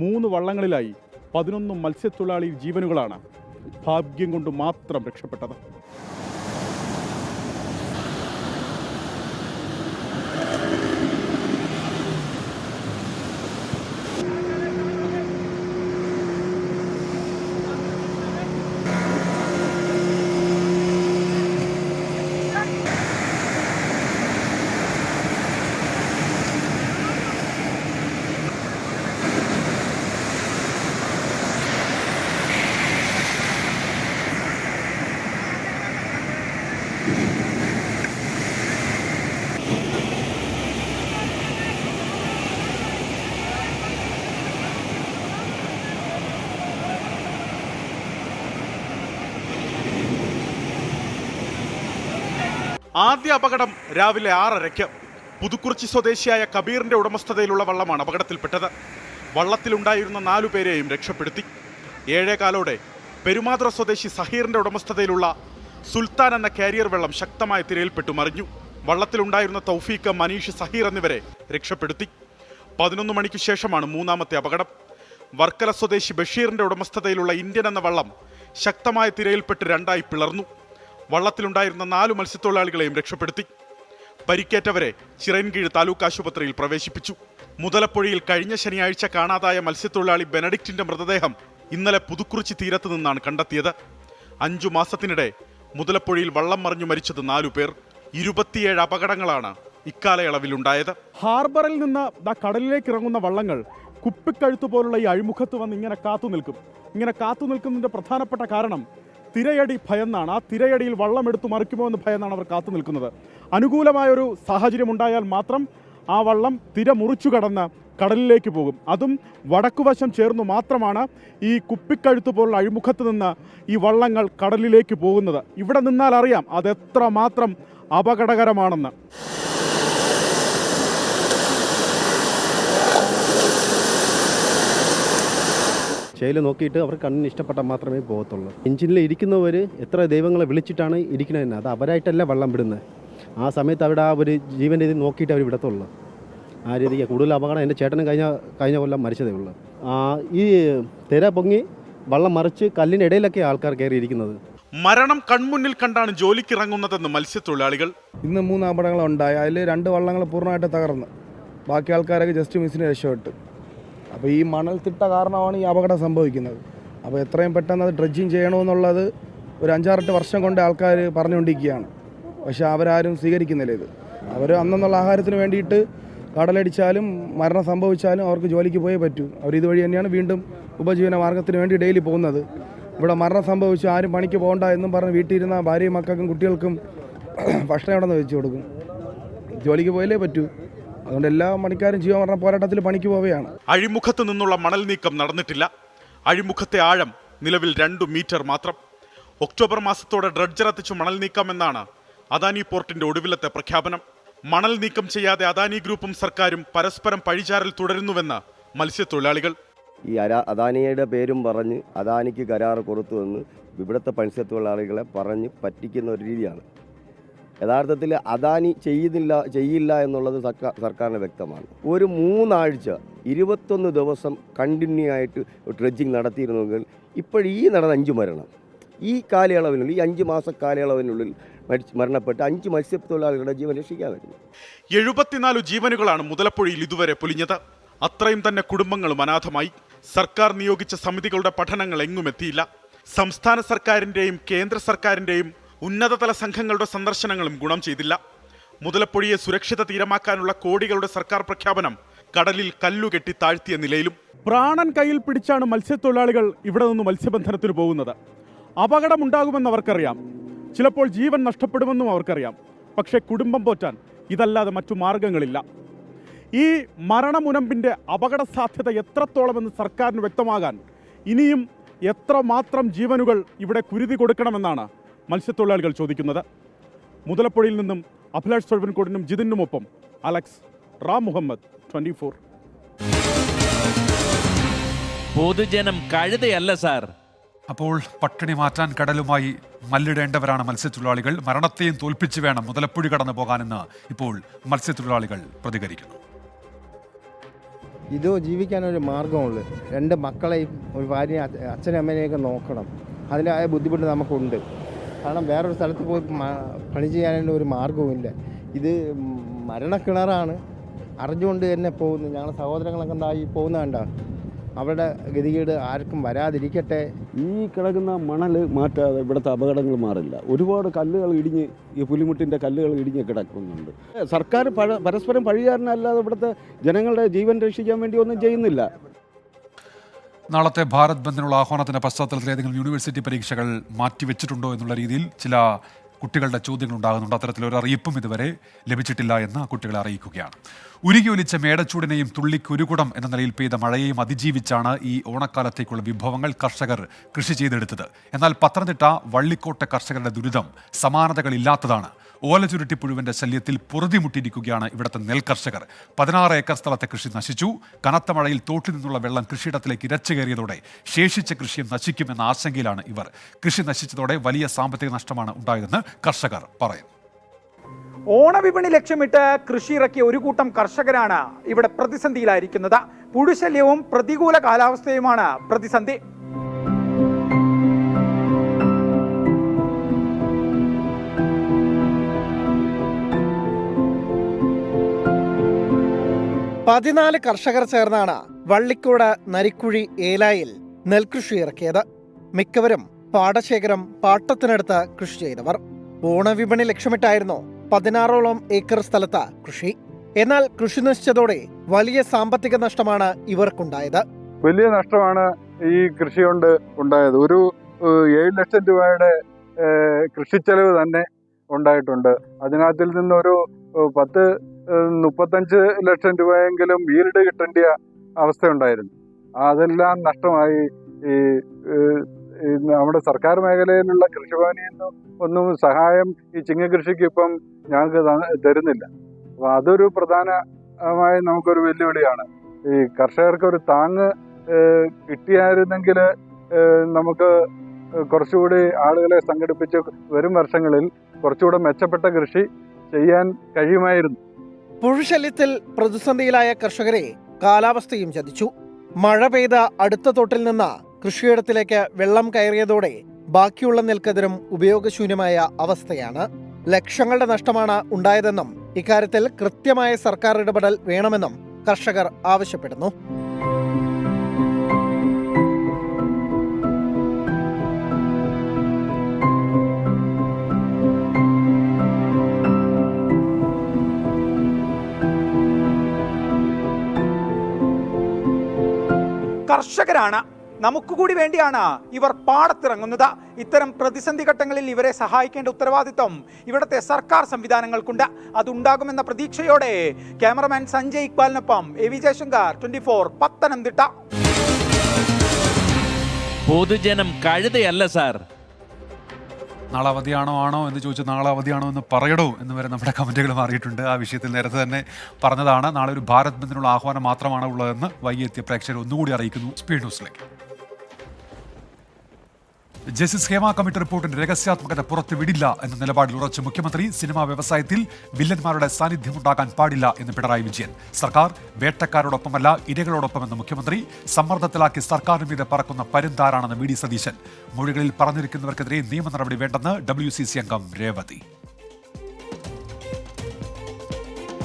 3 വള്ളങ്ങളിലായി 11 മത്സ്യത്തൊഴിലാളി ജീവനുകളാണ് ഭാഗ്യം കൊണ്ട് മാത്രം രക്ഷപ്പെട്ടത്. ആദ്യ അപകടം രാവിലെ 6:30. പുതുക്കുറിച്ചി സ്വദേശിയായ കബീറിന്റെ ഉടമസ്ഥതയിലുള്ള വള്ളമാണ് അപകടത്തിൽപ്പെട്ടത്. വള്ളത്തിലുണ്ടായിരുന്ന 4 പേരെയും രക്ഷപ്പെടുത്തി. 7:15 പെരുമാതുറ സ്വദേശി സഹീറിന്റെ ഉടമസ്ഥതയിലുള്ള സുൽത്താൻ എന്ന കാരിയർ വെള്ളം ശക്തമായ തിരയിൽപ്പെട്ടു മറിഞ്ഞു. വള്ളത്തിലുണ്ടായിരുന്ന തൗഫീഖ്, മനീഷ്, സഹീർ എന്നിവരെ രക്ഷപ്പെടുത്തി. 11 മണിക്ക് ശേഷമാണ് മൂന്നാമത്തെ അപകടം. വർക്കല സ്വദേശി ബഷീറിന്റെ ഉടമസ്ഥതയിലുള്ള ഇന്ത്യൻ എന്ന വള്ളം ശക്തമായ തിരയിൽപ്പെട്ട് 2ആയി പിളർന്നു. വള്ളത്തിലുണ്ടായിരുന്ന 4 മത്സ്യത്തൊഴിലാളികളെയും രക്ഷപ്പെടുത്തി. പരിക്കേറ്റവരെ ചിറയൻകീഴ് താലൂക്ക് ആശുപത്രിയിൽ പ്രവേശിപ്പിച്ചു. മുതലപ്പുഴയിൽ കഴിഞ്ഞ ശനിയാഴ്ച കാണാതായ മത്സ്യത്തൊഴിലാളി ബെനഡിക്റ്റിന്റെ മൃതദേഹം ഇന്നലെ പുതുക്കുറിച്ചി തീരത്ത് നിന്നാണ് കണ്ടെത്തിയത്. 5 മാസത്തിനിടെ മുതലപ്പുഴയിൽ വള്ളം മറിഞ്ഞു മരിച്ചത് 4 പേർ. 27 അപകടങ്ങളാണ് ഇക്കാലയളവിലുണ്ടായത്. ഹാർബറിൽ നിന്ന് കടലിലേക്ക് ഇറങ്ങുന്ന വള്ളങ്ങൾ കുപ്പിക്കഴുത്ത് പോലുള്ള ഈ അഴിമുഖത്ത് വന്ന് ഇങ്ങനെ കാത്തു നിൽക്കും. ഇങ്ങനെ കാത്തു നിൽക്കുന്നതിൻ്റെ പ്രധാനപ്പെട്ട കാരണം തിരയടി ഭയന്നാണ്. ആ തിരയടിയിൽ വള്ളം എടുത്തു മറിക്കുമോ എന്ന് ഭയന്നാണ് അവർ കാത്തു നിൽക്കുന്നത്. അനുകൂലമായൊരു സാഹചര്യം ഉണ്ടായാൽ മാത്രം ആ വള്ളം തിര മുറിച്ചു കടന്ന് കടലിലേക്ക് പോകും. അതും വടക്കുവശം ചേർന്നു മാത്രമാണ് ഈ കുപ്പിക്കഴുത്ത് പോലുള്ള അഴിമുഖത്ത് നിന്ന് ഈ വള്ളങ്ങൾ കടലിലേക്ക് പോകുന്നത്. ഇവിടെ നിന്നാൽ അറിയാം അതെത്ര മാത്രം അപകടകരമാണെന്ന്. ചേല് നോക്കിയിട്ട് അവർ കണ്ണിന് ഇഷ്ടപ്പെട്ടാൽ മാത്രമേ പോകത്തുള്ളൂ. എഞ്ചിനിൽ ഇരിക്കുന്നവർ എത്ര ദൈവങ്ങളെ വിളിച്ചിട്ടാണ് ഇരിക്കുന്നതെന്ന് അത് അവരായിട്ടല്ല വെള്ളം വിടുന്നത്. ആ സമയത്ത് അവിടെ ആ ഒരു ജീവൻ്റെ ഇത് നോക്കിയിട്ട് അവർ വിടത്തുള്ളൂ. ആ രീതിക്ക് കൂടുതൽ അപകടം എൻ്റെ ചേട്ടനും കഴിഞ്ഞ കൊല്ലം മരിച്ചതേ ഉള്ളൂ. ഈ തിര പൊങ്ങി വള്ളം മറിച്ച് കല്ലിൻ്റെ ഇടയിലൊക്കെ ആൾക്കാർ കയറിയിരിക്കുന്നത്. മരണം കൺമുന്നിൽ കണ്ടാണ് ജോലിക്കിറങ്ങുന്നതെന്ന് മത്സ്യത്തൊഴിലാളികൾ. ഇന്ന് 3 അപകടങ്ങളുണ്ടായി. അതിൽ 2 വള്ളങ്ങൾ പൂർണ്ണമായിട്ട് തകർന്ന്, ബാക്കി ആൾക്കാരൊക്കെ ജസ്റ്റ് മിസ്സിന് രക്ഷപ്പെട്ടു. അപ്പോൾ ഈ മണൽത്തിട്ട കാരണമാണ് ഈ അപകടം സംഭവിക്കുന്നത്. അപ്പോൾ എത്രയും പെട്ടെന്ന് അത് ഡ്രഡ്ജിങ് ചെയ്യണമെന്നുള്ളത് ഒരു 5-6 വർഷം കൊണ്ട് ആൾക്കാർ പറഞ്ഞുകൊണ്ടിരിക്കുകയാണ്. പക്ഷേ അവരാരും സ്വീകരിക്കുന്നില്ല ഇത്. അവർ അന്നുള്ള ആഹാരത്തിന് വേണ്ടിയിട്ട് കടലടിച്ചാലും മരണം സംഭവിച്ചാലും അവർക്ക് ജോലിക്ക് പോയേ പറ്റൂ. അവർ ഇതുവഴി തന്നെയാണ് വീണ്ടും ഉപജീവന മാർഗത്തിന് വേണ്ടി ഡെയിലി പോകുന്നത്. ഇവിടെ മരണം സംഭവിച്ചു ആരും പണിക്ക് പോകണ്ട എന്നും പറഞ്ഞ് വീട്ടിലിരുന്ന ഭാര്യയും മക്കൾക്കും കുട്ടികൾക്കും ഭക്ഷണം എവിടെ നിന്ന് വെച്ച് കൊടുക്കും? ജോലിക്ക് പോയാലേ പറ്റൂ. അതുകൊണ്ട് എല്ലാ പണിക്കാരും ജീവമരണ പോരാട്ടത്തിൽ പണിക്ക് പോവുകയാണ്. അഴിമുഖത്ത് നിന്നുള്ള മണൽ നീക്കം നടന്നിട്ടില്ല. അഴിമുഖത്തെ ആഴം നിലവിൽ 2 മീറ്റർ മാത്രം. ഒക്ടോബർ മാസത്തോടെ ഡ്രഡ്ജർ എത്തിച്ചു മണൽ നീക്കാമെന്നാണ് അദാനി പോർട്ടിന്റെ ഒടുവിലത്തെ പ്രഖ്യാപനം. മണൽ നീക്കം ചെയ്യാതെ അദാനി ഗ്രൂപ്പും സർക്കാരും പരസ്പരം പഴിചാരൽ തുടരുന്നുവെന്ന് മത്സ്യത്തൊഴിലാളികൾ. ഈ അദാനിയുടെ പേരും പറഞ്ഞ് അദാനിക്ക് കരാർ കൊടുത്തുവെന്ന് ഇവിടുത്തെ മത്സ്യത്തൊഴിലാളികളെ പറഞ്ഞ് പറ്റിക്കുന്ന ഒരു രീതിയാണ്. യഥാർത്ഥത്തിൽ അദാനി ചെയ്യില്ല എന്നുള്ളത് സർക്കാരിന് വ്യക്തമാണ്. ഒരു 3 ആഴ്ച 21 ദിവസം കണ്ടിന്യൂ ആയിട്ട് ഡ്രഡ്ജിങ് നടത്തിയിരുന്നെങ്കിൽ ഇപ്പോഴീ നടന്ന 5 മരണം ഈ കാലയളവിനുള്ളിൽ, ഈ 5 മാസ കാലയളവിനുള്ളിൽ മരണപ്പെട്ട് 5 മത്സ്യത്തൊഴിലാളികളുടെ ജീവൻ രക്ഷിക്കാൻ പറ്റും. 74 ജീവനുകളാണ് മുതലപ്പുഴയിൽ ഇതുവരെ പൊലിഞ്ഞത്. അത്രയും തന്നെ കുടുംബങ്ങളും അനാഥമായി. സർക്കാർ നിയോഗിച്ച സമിതികളുടെ പഠനങ്ങൾ എങ്ങും എത്തിയില്ല. സംസ്ഥാന സർക്കാരിൻ്റെയും കേന്ദ്ര സർക്കാരിൻ്റെയും ഉന്നതതല സംഘങ്ങളുടെ സന്ദർശനങ്ങളും ഗുണം ചെയ്തില്ല. മുതലപ്പുഴയെ സുരക്ഷിത തീരമാക്കാനുള്ള കോടികളുടെ സർക്കാർ പ്രഖ്യാപനം കടലിൽ കല്ലുകെട്ടി താഴ്ത്തിയ നിലയിലും. പ്രാണൻ കയ്യിൽ പിടിച്ചാണ് മത്സ്യത്തൊഴിലാളികൾ ഇവിടെ നിന്ന് മത്സ്യബന്ധനത്തിന് പോകുന്നത്. അപകടമുണ്ടാകുമെന്ന് അവർക്കറിയാം, ചിലപ്പോൾ ജീവൻ നഷ്ടപ്പെടുമെന്നും അവർക്കറിയാം. പക്ഷേ കുടുംബം പോറ്റാൻ ഇതല്ലാതെ മറ്റു മാർഗങ്ങളില്ല. ഈ മരണമുനമ്പിൻ്റെ അപകട സാധ്യത എത്രത്തോളമെന്ന് സർക്കാരിന് വ്യക്തമാകാൻ ഇനിയും എത്രമാത്രം ജീവനുകൾ ഇവിടെ കുരുതി കൊടുക്കണമെന്നാണ് മത്സ്യത്തൊഴിലാളികൾ ചോദിക്കുന്നത്. മുതലപ്പുഴയിൽ നിന്നും അഭിലാഷ് തൊഴുവൻകോടിനും ജിതിനുമൊപ്പം അലക്സ് റാം മുഹമ്മദ്, 24. പൊതുജനം കഴുതയല്ല സാർ. അപ്പോൾ പട്ടിണി മാറ്റാൻ കടലുമായി മല്ലിടേണ്ടവരാണ് മത്സ്യത്തൊഴിലാളികൾ. മരണത്തെയും തോൽപ്പിച്ച് വേണം മുതലപ്പുഴ കടന്നു പോകാനെന്ന് ഇപ്പോൾ മത്സ്യത്തൊഴിലാളികൾ പ്രതികരിക്കുന്നു. ഇത് ജീവിക്കാനൊരു മാർഗമുള്ളൂ. 2 മക്കളെയും ഒരു ഭാര്യയും അച്ഛനും അമ്മേനെയൊക്കെ നോക്കണം. അതിൻ്റെതായ ബുദ്ധിമുട്ട് നമുക്കുണ്ട്. കാരണം വേറൊരു സ്ഥലത്ത് പോയി പണി ചെയ്യാനുള്ള ഒരു മാർഗവുമില്ല. ഇത് മരണക്കിണറാണ്. അറിഞ്ഞുകൊണ്ട് തന്നെ പോകുന്നു. ഞങ്ങളുടെ സഹോദരങ്ങളൊക്കെ എന്തായി പോകുന്ന കണ്ട അവരുടെ ഗതികേട് ആർക്കും വരാതിരിക്കട്ടെ. ഈ കിടക്കുന്ന മണൽ മാറ്റാതെ ഇവിടുത്തെ അപകടങ്ങൾ മാറില്ല. ഒരുപാട് കല്ലുകൾ ഇടിഞ്ഞ്, ഈ പുലിമുട്ടിൻ്റെ കല്ലുകൾ ഇടിഞ്ഞ് കിടക്കുന്നുണ്ട്. സർക്കാർ പരസ്പരം പഴിചാരനല്ലാതെ ഇവിടുത്തെ ജനങ്ങളുടെ ജീവൻ രക്ഷിക്കാൻ വേണ്ടി ഒന്നും ചെയ്യുന്നില്ല. നാളത്തെ ഭാരത് ബന്ദിനുള്ള ആഹ്വാനത്തിന്റെ പശ്ചാത്തലത്തിൽ ഏതെങ്കിലും യൂണിവേഴ്സിറ്റി പരീക്ഷകൾ മാറ്റിവെച്ചിട്ടുണ്ടോ എന്നുള്ള രീതിയിൽ ചില കുട്ടികളുടെ ചോദ്യങ്ങൾ ഉണ്ടാകുന്നുണ്ട്. അത്തരത്തിലൊരു അറിയിപ്പും ഇതുവരെ ലഭിച്ചിട്ടില്ല എന്ന് കുട്ടികളെ അറിയിക്കുകയാണ്. ഉരുകിയൊലിച്ച മേടച്ചൂടിനെയും തുള്ളിക്കുരുകുടം എന്ന നിലയിൽ പെയ്ത മഴയെയും അതിജീവിച്ചാണ് ഈ ഓണക്കാലത്തേക്കുള്ള വിഭവങ്ങൾ കർഷകർ കൃഷി ചെയ്തെടുത്തത്. എന്നാൽ പത്തനംതിട്ട വള്ളിക്കോട്ടെ കർഷകരുടെ ദുരിതം സമാനതകളില്ലാത്തതാണ്. ഓലചുരുട്ടിപ്പുഴുവിന്റെ ശല്യത്തിൽ പൊറുതിമുട്ടിയിരിക്കുകയാണ് ഇവിടുത്തെ നെൽകർഷകർ. 16 ഏക്കർ സ്ഥലത്തെ കൃഷി നശിച്ചു. കനത്ത മഴയിൽ തോട്ടിൽ നിന്നുള്ള വെള്ളം കൃഷിയിടത്തിലേക്ക് ഇരച്ചു കയറിയതോടെ ശേഷിച്ച കൃഷിയും നശിക്കുമെന്ന ആശങ്കയിലാണ് ഇവർ. കൃഷി നശിച്ചതോടെ വലിയ സാമ്പത്തിക നഷ്ടമാണ് ഉണ്ടായതെന്ന് കർഷകർ പറയുന്നു. ഓണവിപണി ലക്ഷ്യമിട്ട് കൃഷി ഇറക്കിയ ഒരു കൂട്ടം കർഷകരാണ് ഇവിടെ പ്രതിസന്ധിയിലായിരിക്കുന്നത്. പുഴുശല്യവും പ്രതികൂല കാലാവസ്ഥയുമാണ് പ്രതിസന്ധി. പതിനാല് കർഷകർ ചേർന്നാണ് വള്ളിക്കോട് നരിക്കുഴി ഏലായിൽ നെൽകൃഷി ഇറക്കിയത്. മിക്കവരും പാടശേഖരം പാട്ടത്തിനടുത്ത് കൃഷി ചെയ്തവർ. ഓണവിപണി ലക്ഷ്യമിട്ടായിരുന്നു 16ഓളം ഏക്കർ സ്ഥലത്ത് കൃഷി. എന്നാൽ കൃഷി നശിച്ചതോടെ വലിയ സാമ്പത്തിക നഷ്ടമാണ് ഇവർക്കുണ്ടായത്. വലിയ നഷ്ടമാണ് ഈ കൃഷി കൊണ്ട് ഉണ്ടായത്. ഒരു 7 ലക്ഷം രൂപയുടെ കൃഷിച്ചെലവ് തന്നെ ഉണ്ടായിട്ടുണ്ട്. അതിനകത്തിൽ നിന്നൊരു 10-35 ലക്ഷം രൂപയെങ്കിലും ഈൽഡ് കിട്ടേണ്ട അവസ്ഥയുണ്ടായിരുന്നു. അതെല്ലാം നഷ്ടമായി. ഈ നമ്മുടെ സർക്കാർ മേഖലയിലുള്ള കൃഷിഭവനിൽ നിന്ന് ഒന്നും സഹായം ഈ ചിങ്ങകൃഷിക്ക് ഇപ്പം ഞങ്ങൾക്ക് തരുന്നില്ല. അപ്പോൾ അതൊരു പ്രധാനമായി നമുക്കൊരു വെല്ലുവിളിയാണ്. ഈ കർഷകർക്കൊരു താങ്ങ് കിട്ടിയായിരുന്നെങ്കിൽ നമുക്ക് കുറച്ചുകൂടി ആളുകളെ സംഘടിപ്പിച്ച് വരും വർഷങ്ങളിൽ കുറച്ചുകൂടെ മെച്ചപ്പെട്ട കൃഷി ചെയ്യാൻ കഴിയുമായിരുന്നു. പുഴുശല്യത്തിൽ പ്രതിസന്ധിയിലായ കർഷകരെ കാലാവസ്ഥയും ചതിച്ചു. മഴ പെയ്ത അടുത്ത തോട്ടിൽ നിന്ന് കൃഷിയിടത്തിലേക്ക് വെള്ളം കയറിയതോടെ ബാക്കിയുള്ള നെൽക്കതിരും ഉപയോഗശൂന്യമായ അവസ്ഥയാണ്. ലക്ഷങ്ങളുടെ നഷ്ടമാണ് ഉണ്ടായതെന്നും ഇക്കാര്യത്തിൽ കൃത്യമായ സർക്കാർ ഇടപെടൽ വേണമെന്നും കർഷകർ ആവശ്യപ്പെടുന്നു. കർഷകരാണ്, നമുക്ക് കൂടി വേണ്ടിയാണ് ഇവർ പാടത്തിറങ്ങുന്നത്. ഇത്തരം പ്രതിസന്ധി ഘട്ടങ്ങളിൽ ഇവരെ സഹായിക്കേണ്ട ഉത്തരവാദിത്വം ഇവിടുത്തെ സർക്കാർ സംവിധാനങ്ങൾക്കുണ്ട്. അതുണ്ടാകുമെന്ന പ്രതീക്ഷയോടെ ക്യാമറമാൻ സഞ്ജയ് ഇക്ബാലിനൊപ്പം എ വി ജയശങ്കർ, 24 പത്തനംതിട്ട. പൊതുജനം കഴുതയല്ല സാർ. നാളെ അവധിയാണോ എന്ന് ചോദിച്ചാൽ നാളെ അവധിയാണോ എന്ന് പറയടോ എന്ന് വരെ നമ്മുടെ കമൻറ്റുകൾ മാറിയിട്ടുണ്ട്. ആ വിഷയത്തിൽ നേരത്തെ തന്നെ പറഞ്ഞതാണ്. നാളെ ഒരു ഭാരത് ബന്ദിനുള്ള ആഹ്വാനം മാത്രമാണ് ഉള്ളതെന്ന് വൈകിയെത്തിയ പ്രേക്ഷകർ ഒന്നുകൂടി അറിയിക്കുന്നു. സ്പീഡ് ന്യൂസിലേക്ക്. ജസ്റ്റിസ് ഹേമ കമ്മിറ്റി റിപ്പോർട്ടിന്റെ രഹസ്യാത്മകത പുറത്തുവിടില്ല എന്ന നിലപാടിൽ ഉറച്ച മുഖ്യമന്ത്രി. സിനിമാ വ്യവസായത്തിൽ വില്ലന്മാരുടെ സാന്നിധ്യമുണ്ടാകാൻ പാടില്ല എന്ന് പിണറായി വിജയൻ. സർക്കാർ വേട്ടക്കാരോടൊപ്പമല്ല ഇരകളോടൊപ്പമെന്ന് മുഖ്യമന്ത്രി. സമ്മർദ്ദത്തിലാക്കി സർക്കാരിന് മീതെ പറക്കുന്ന പരുന്താരാണെന്ന് വി ഡി സതീശൻ. മൊഴികളിൽ പറഞ്ഞിരിക്കുന്നവർക്കെതിരെ നിയമ നടപടി വേണ്ടെന്ന് WCC അംഗം രേവതി.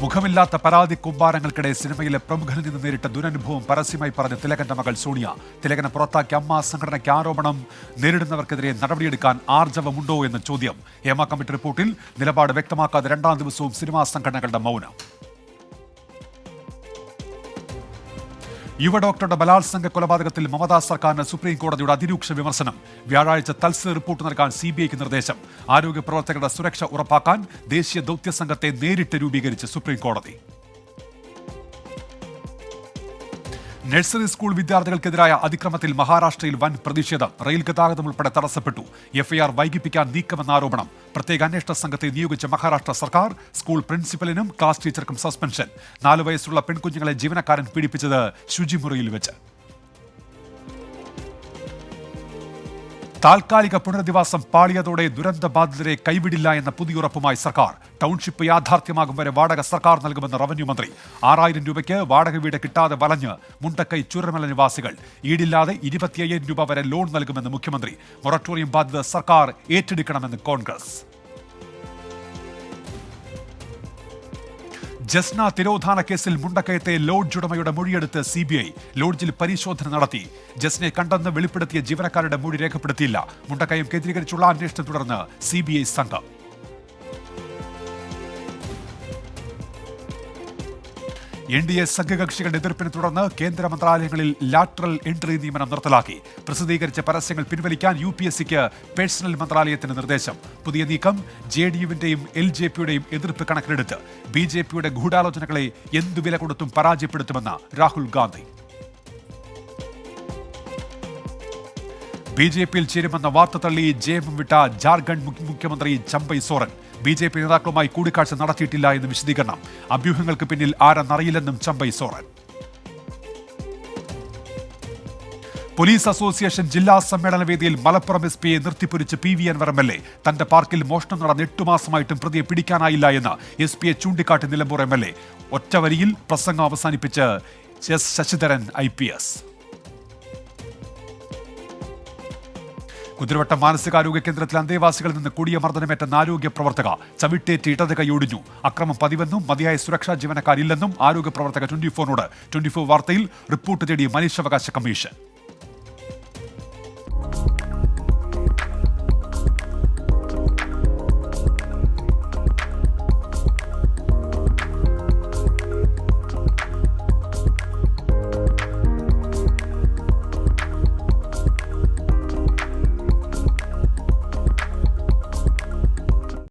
മുഖമില്ലാത്ത പരാതി കൂമ്പാരങ്ങൾക്കിടെ സിനിമയിലെ പ്രമുഖനിൽ നിന്ന് നേരിട്ട ദുരനുഭവം പരസ്യമായി പറഞ്ഞ തിലകന്റെ മകൾ സോണിയ. തിലകനെ പുറത്താക്കിയ അമ്മ സംഘടനയ്ക്ക് ആരോപണം നേരിടുന്നവർക്കെതിരെ നടപടിയെടുക്കാൻ ആർജവമുണ്ടോ എന്ന ചോദ്യം. ഹേമ കമ്മിറ്റി റിപ്പോർട്ടിൽ നിലപാട് വ്യക്തമാക്കാതെ 2ാം ദിവസവും സിനിമാ സംഘടനകളുടെ മൗനം. യുവ ഡോക്ടറുടെ ബലാത്സംഗ കൊലപാതകത്തിൽ മമതാ സർക്കാരിന് സുപ്രീം കോടതിയുടെ അതിരൂക്ഷ വിമർശനം. വ്യാഴാഴ്ച തത്സര റിപ്പോർട്ട് നൽകാൻ CBIക്ക് നിർദ്ദേശം. ആരോഗ്യ പ്രവർത്തകരുടെ സുരക്ഷ ഉറപ്പാക്കാൻ ദേശീയ ദൗത്യ സംഘത്തെ നേരിട്ട് രൂപീകരിച്ച് സുപ്രീം കോടതി. നഴ്സറി സ്കൂൾ വിദ്യാർത്ഥികൾക്കെതിരായ അതിക്രമത്തിൽ മഹാരാഷ്ട്രയിൽ വൻ പ്രതിഷേധം. റെയിൽ ഗതാഗതം ഉൾപ്പെടെ തടസ്സപ്പെട്ടു. FIR വൈകിപ്പിക്കാൻ നീക്കമെന്ന ആരോപണം. പ്രത്യേക അന്വേഷണ സംഘത്തെ നിയോഗിച്ച മഹാരാഷ്ട്ര സർക്കാർ. സ്കൂൾ പ്രിൻസിപ്പലിനും ക്ലാസ് ടീച്ചർക്കും സസ്പെൻഷൻ. 4 വയസ്സുള്ള പെൺകുഞ്ഞുങ്ങളെ ജീവനക്കാരൻ പീഡിപ്പിച്ചത് ശുചിമുറിയിൽ വെച്ച്. താൽക്കാലിക പുനരധിവാസം പാളിയതോടെ ദുരന്ത ബാധിതരെ കൈവിടില്ല എന്ന പുതിയുറപ്പുമായി സർക്കാർ. ടൗൺഷിപ്പ് യാഥാർത്ഥ്യമാകും വരെ വാടക സർക്കാർ നൽകുമെന്ന് റവന്യൂ മന്ത്രി. 6000 രൂപയ്ക്ക് വാടക വീട് കിട്ടാതെ വലഞ്ഞ് മുണ്ടക്കൈ ചൂരമല നിവാസികൾ. ഈടില്ലാതെ 25,000 രൂപ വരെ ലോൺ നൽകുമെന്ന് മുഖ്യമന്ത്രി. മൊറട്ടോറിയം ബാധ്യത സർക്കാർ ഏറ്റെടുക്കണമെന്ന് കോൺഗ്രസ്. ജസ്ന തിരോധാന കേസിൽ മുണ്ടക്കയത്തെ ലോഡ്ജ് ഉടമയുടെ മൊഴിയെടുത്ത് CBI. ലോഡ്ജിൽ പരിശോധന നടത്തി. ജസ്നെ കണ്ടെന്ന് വെളിപ്പെടുത്തിയ ജീവനക്കാരുടെ മൊഴി രേഖപ്പെടുത്തിയില്ല. മുണ്ടക്കയം കേന്ദ്രീകരിച്ചുള്ള അന്വേഷണം തുടർന്ന് CBI സംഘം. NDA സഖ്യകക്ഷികളുടെ എതിർപ്പിനെ തുടർന്ന് കേന്ദ്ര മന്ത്രാലയങ്ങളിൽ ലാറ്ററൽ എൻട്രി നിയമനം നിർത്തലാക്കി. പ്രസിദ്ധീകരിച്ച പരസ്യങ്ങൾ പിൻവലിക്കാൻ UPSCക്ക് പേഴ്സണൽ മന്ത്രാലയത്തിന് നിർദ്ദേശം. പുതിയ നീക്കം JDUവിന്റെയും LJPയുടെയും എതിർപ്പ് കണക്കിലെടുത്ത് BJPയുടെ ഗൂഢാലോചനകളെ എന്തു വില കൊടുത്തും പരാജയപ്പെടുത്തുമെന്ന് രാഹുൽ ഗാന്ധി. BJPയിൽ ചേരുമെന്ന വാർത്ത തള്ളി JMM വിട്ട ജാർഖണ്ഡ് മുഖ്യമന്ത്രി ചമ്പൈ സോറൻ. BJP നേതാക്കളുമായി കൂടിക്കാഴ്ച നടത്തിയിട്ടില്ല എന്ന് വിശദീകരണം. അഭ്യൂഹങ്ങൾക്ക് പിന്നിൽ ആരെന്നറിയില്ലെന്നും ചമ്പൈ സോറൻ. പോലീസ് അസോസിയേഷൻ ജില്ലാ സമ്മേളന വേദിയിൽ Malappuram SP നിർത്തിപ്പൊരിച്ച് PV Anwar MLA. തന്റെ പാർക്കിൽ മോഷണം നടന്ന് 8 മാസമായിട്ടും പ്രതിയെ പിടിക്കാനായില്ല എന്ന് SP ചൂണ്ടിക്കാട്ടി നിലമ്പൂർ MLA. ഒറ്റ വരിയിൽ പ്രസംഗം അവസാനിപ്പിച്ച് S ശശിധരൻ IPS. കുതിരവട്ടം മാനസികാരോഗ്യ കേന്ദ്രത്തിൽ അന്തേവാസികളിൽ നിന്ന് കൊടിയ മർദ്ദനമേറ്റ ആരോഗ്യ പ്രവർത്തക. ചവിട്ടേറ്റ് ഇടത് കൈയൊടിഞ്ഞു. അക്രമം പതിവെന്നും മതിയായ സുരക്ഷാ ജീവനക്കാരില്ലെന്നും ആരോഗ്യ പ്രവർത്തക 24 വാർത്തയിൽ റിപ്പോർട്ട് തേടി മനുഷ്യാവകാശ കമ്മീഷൻ.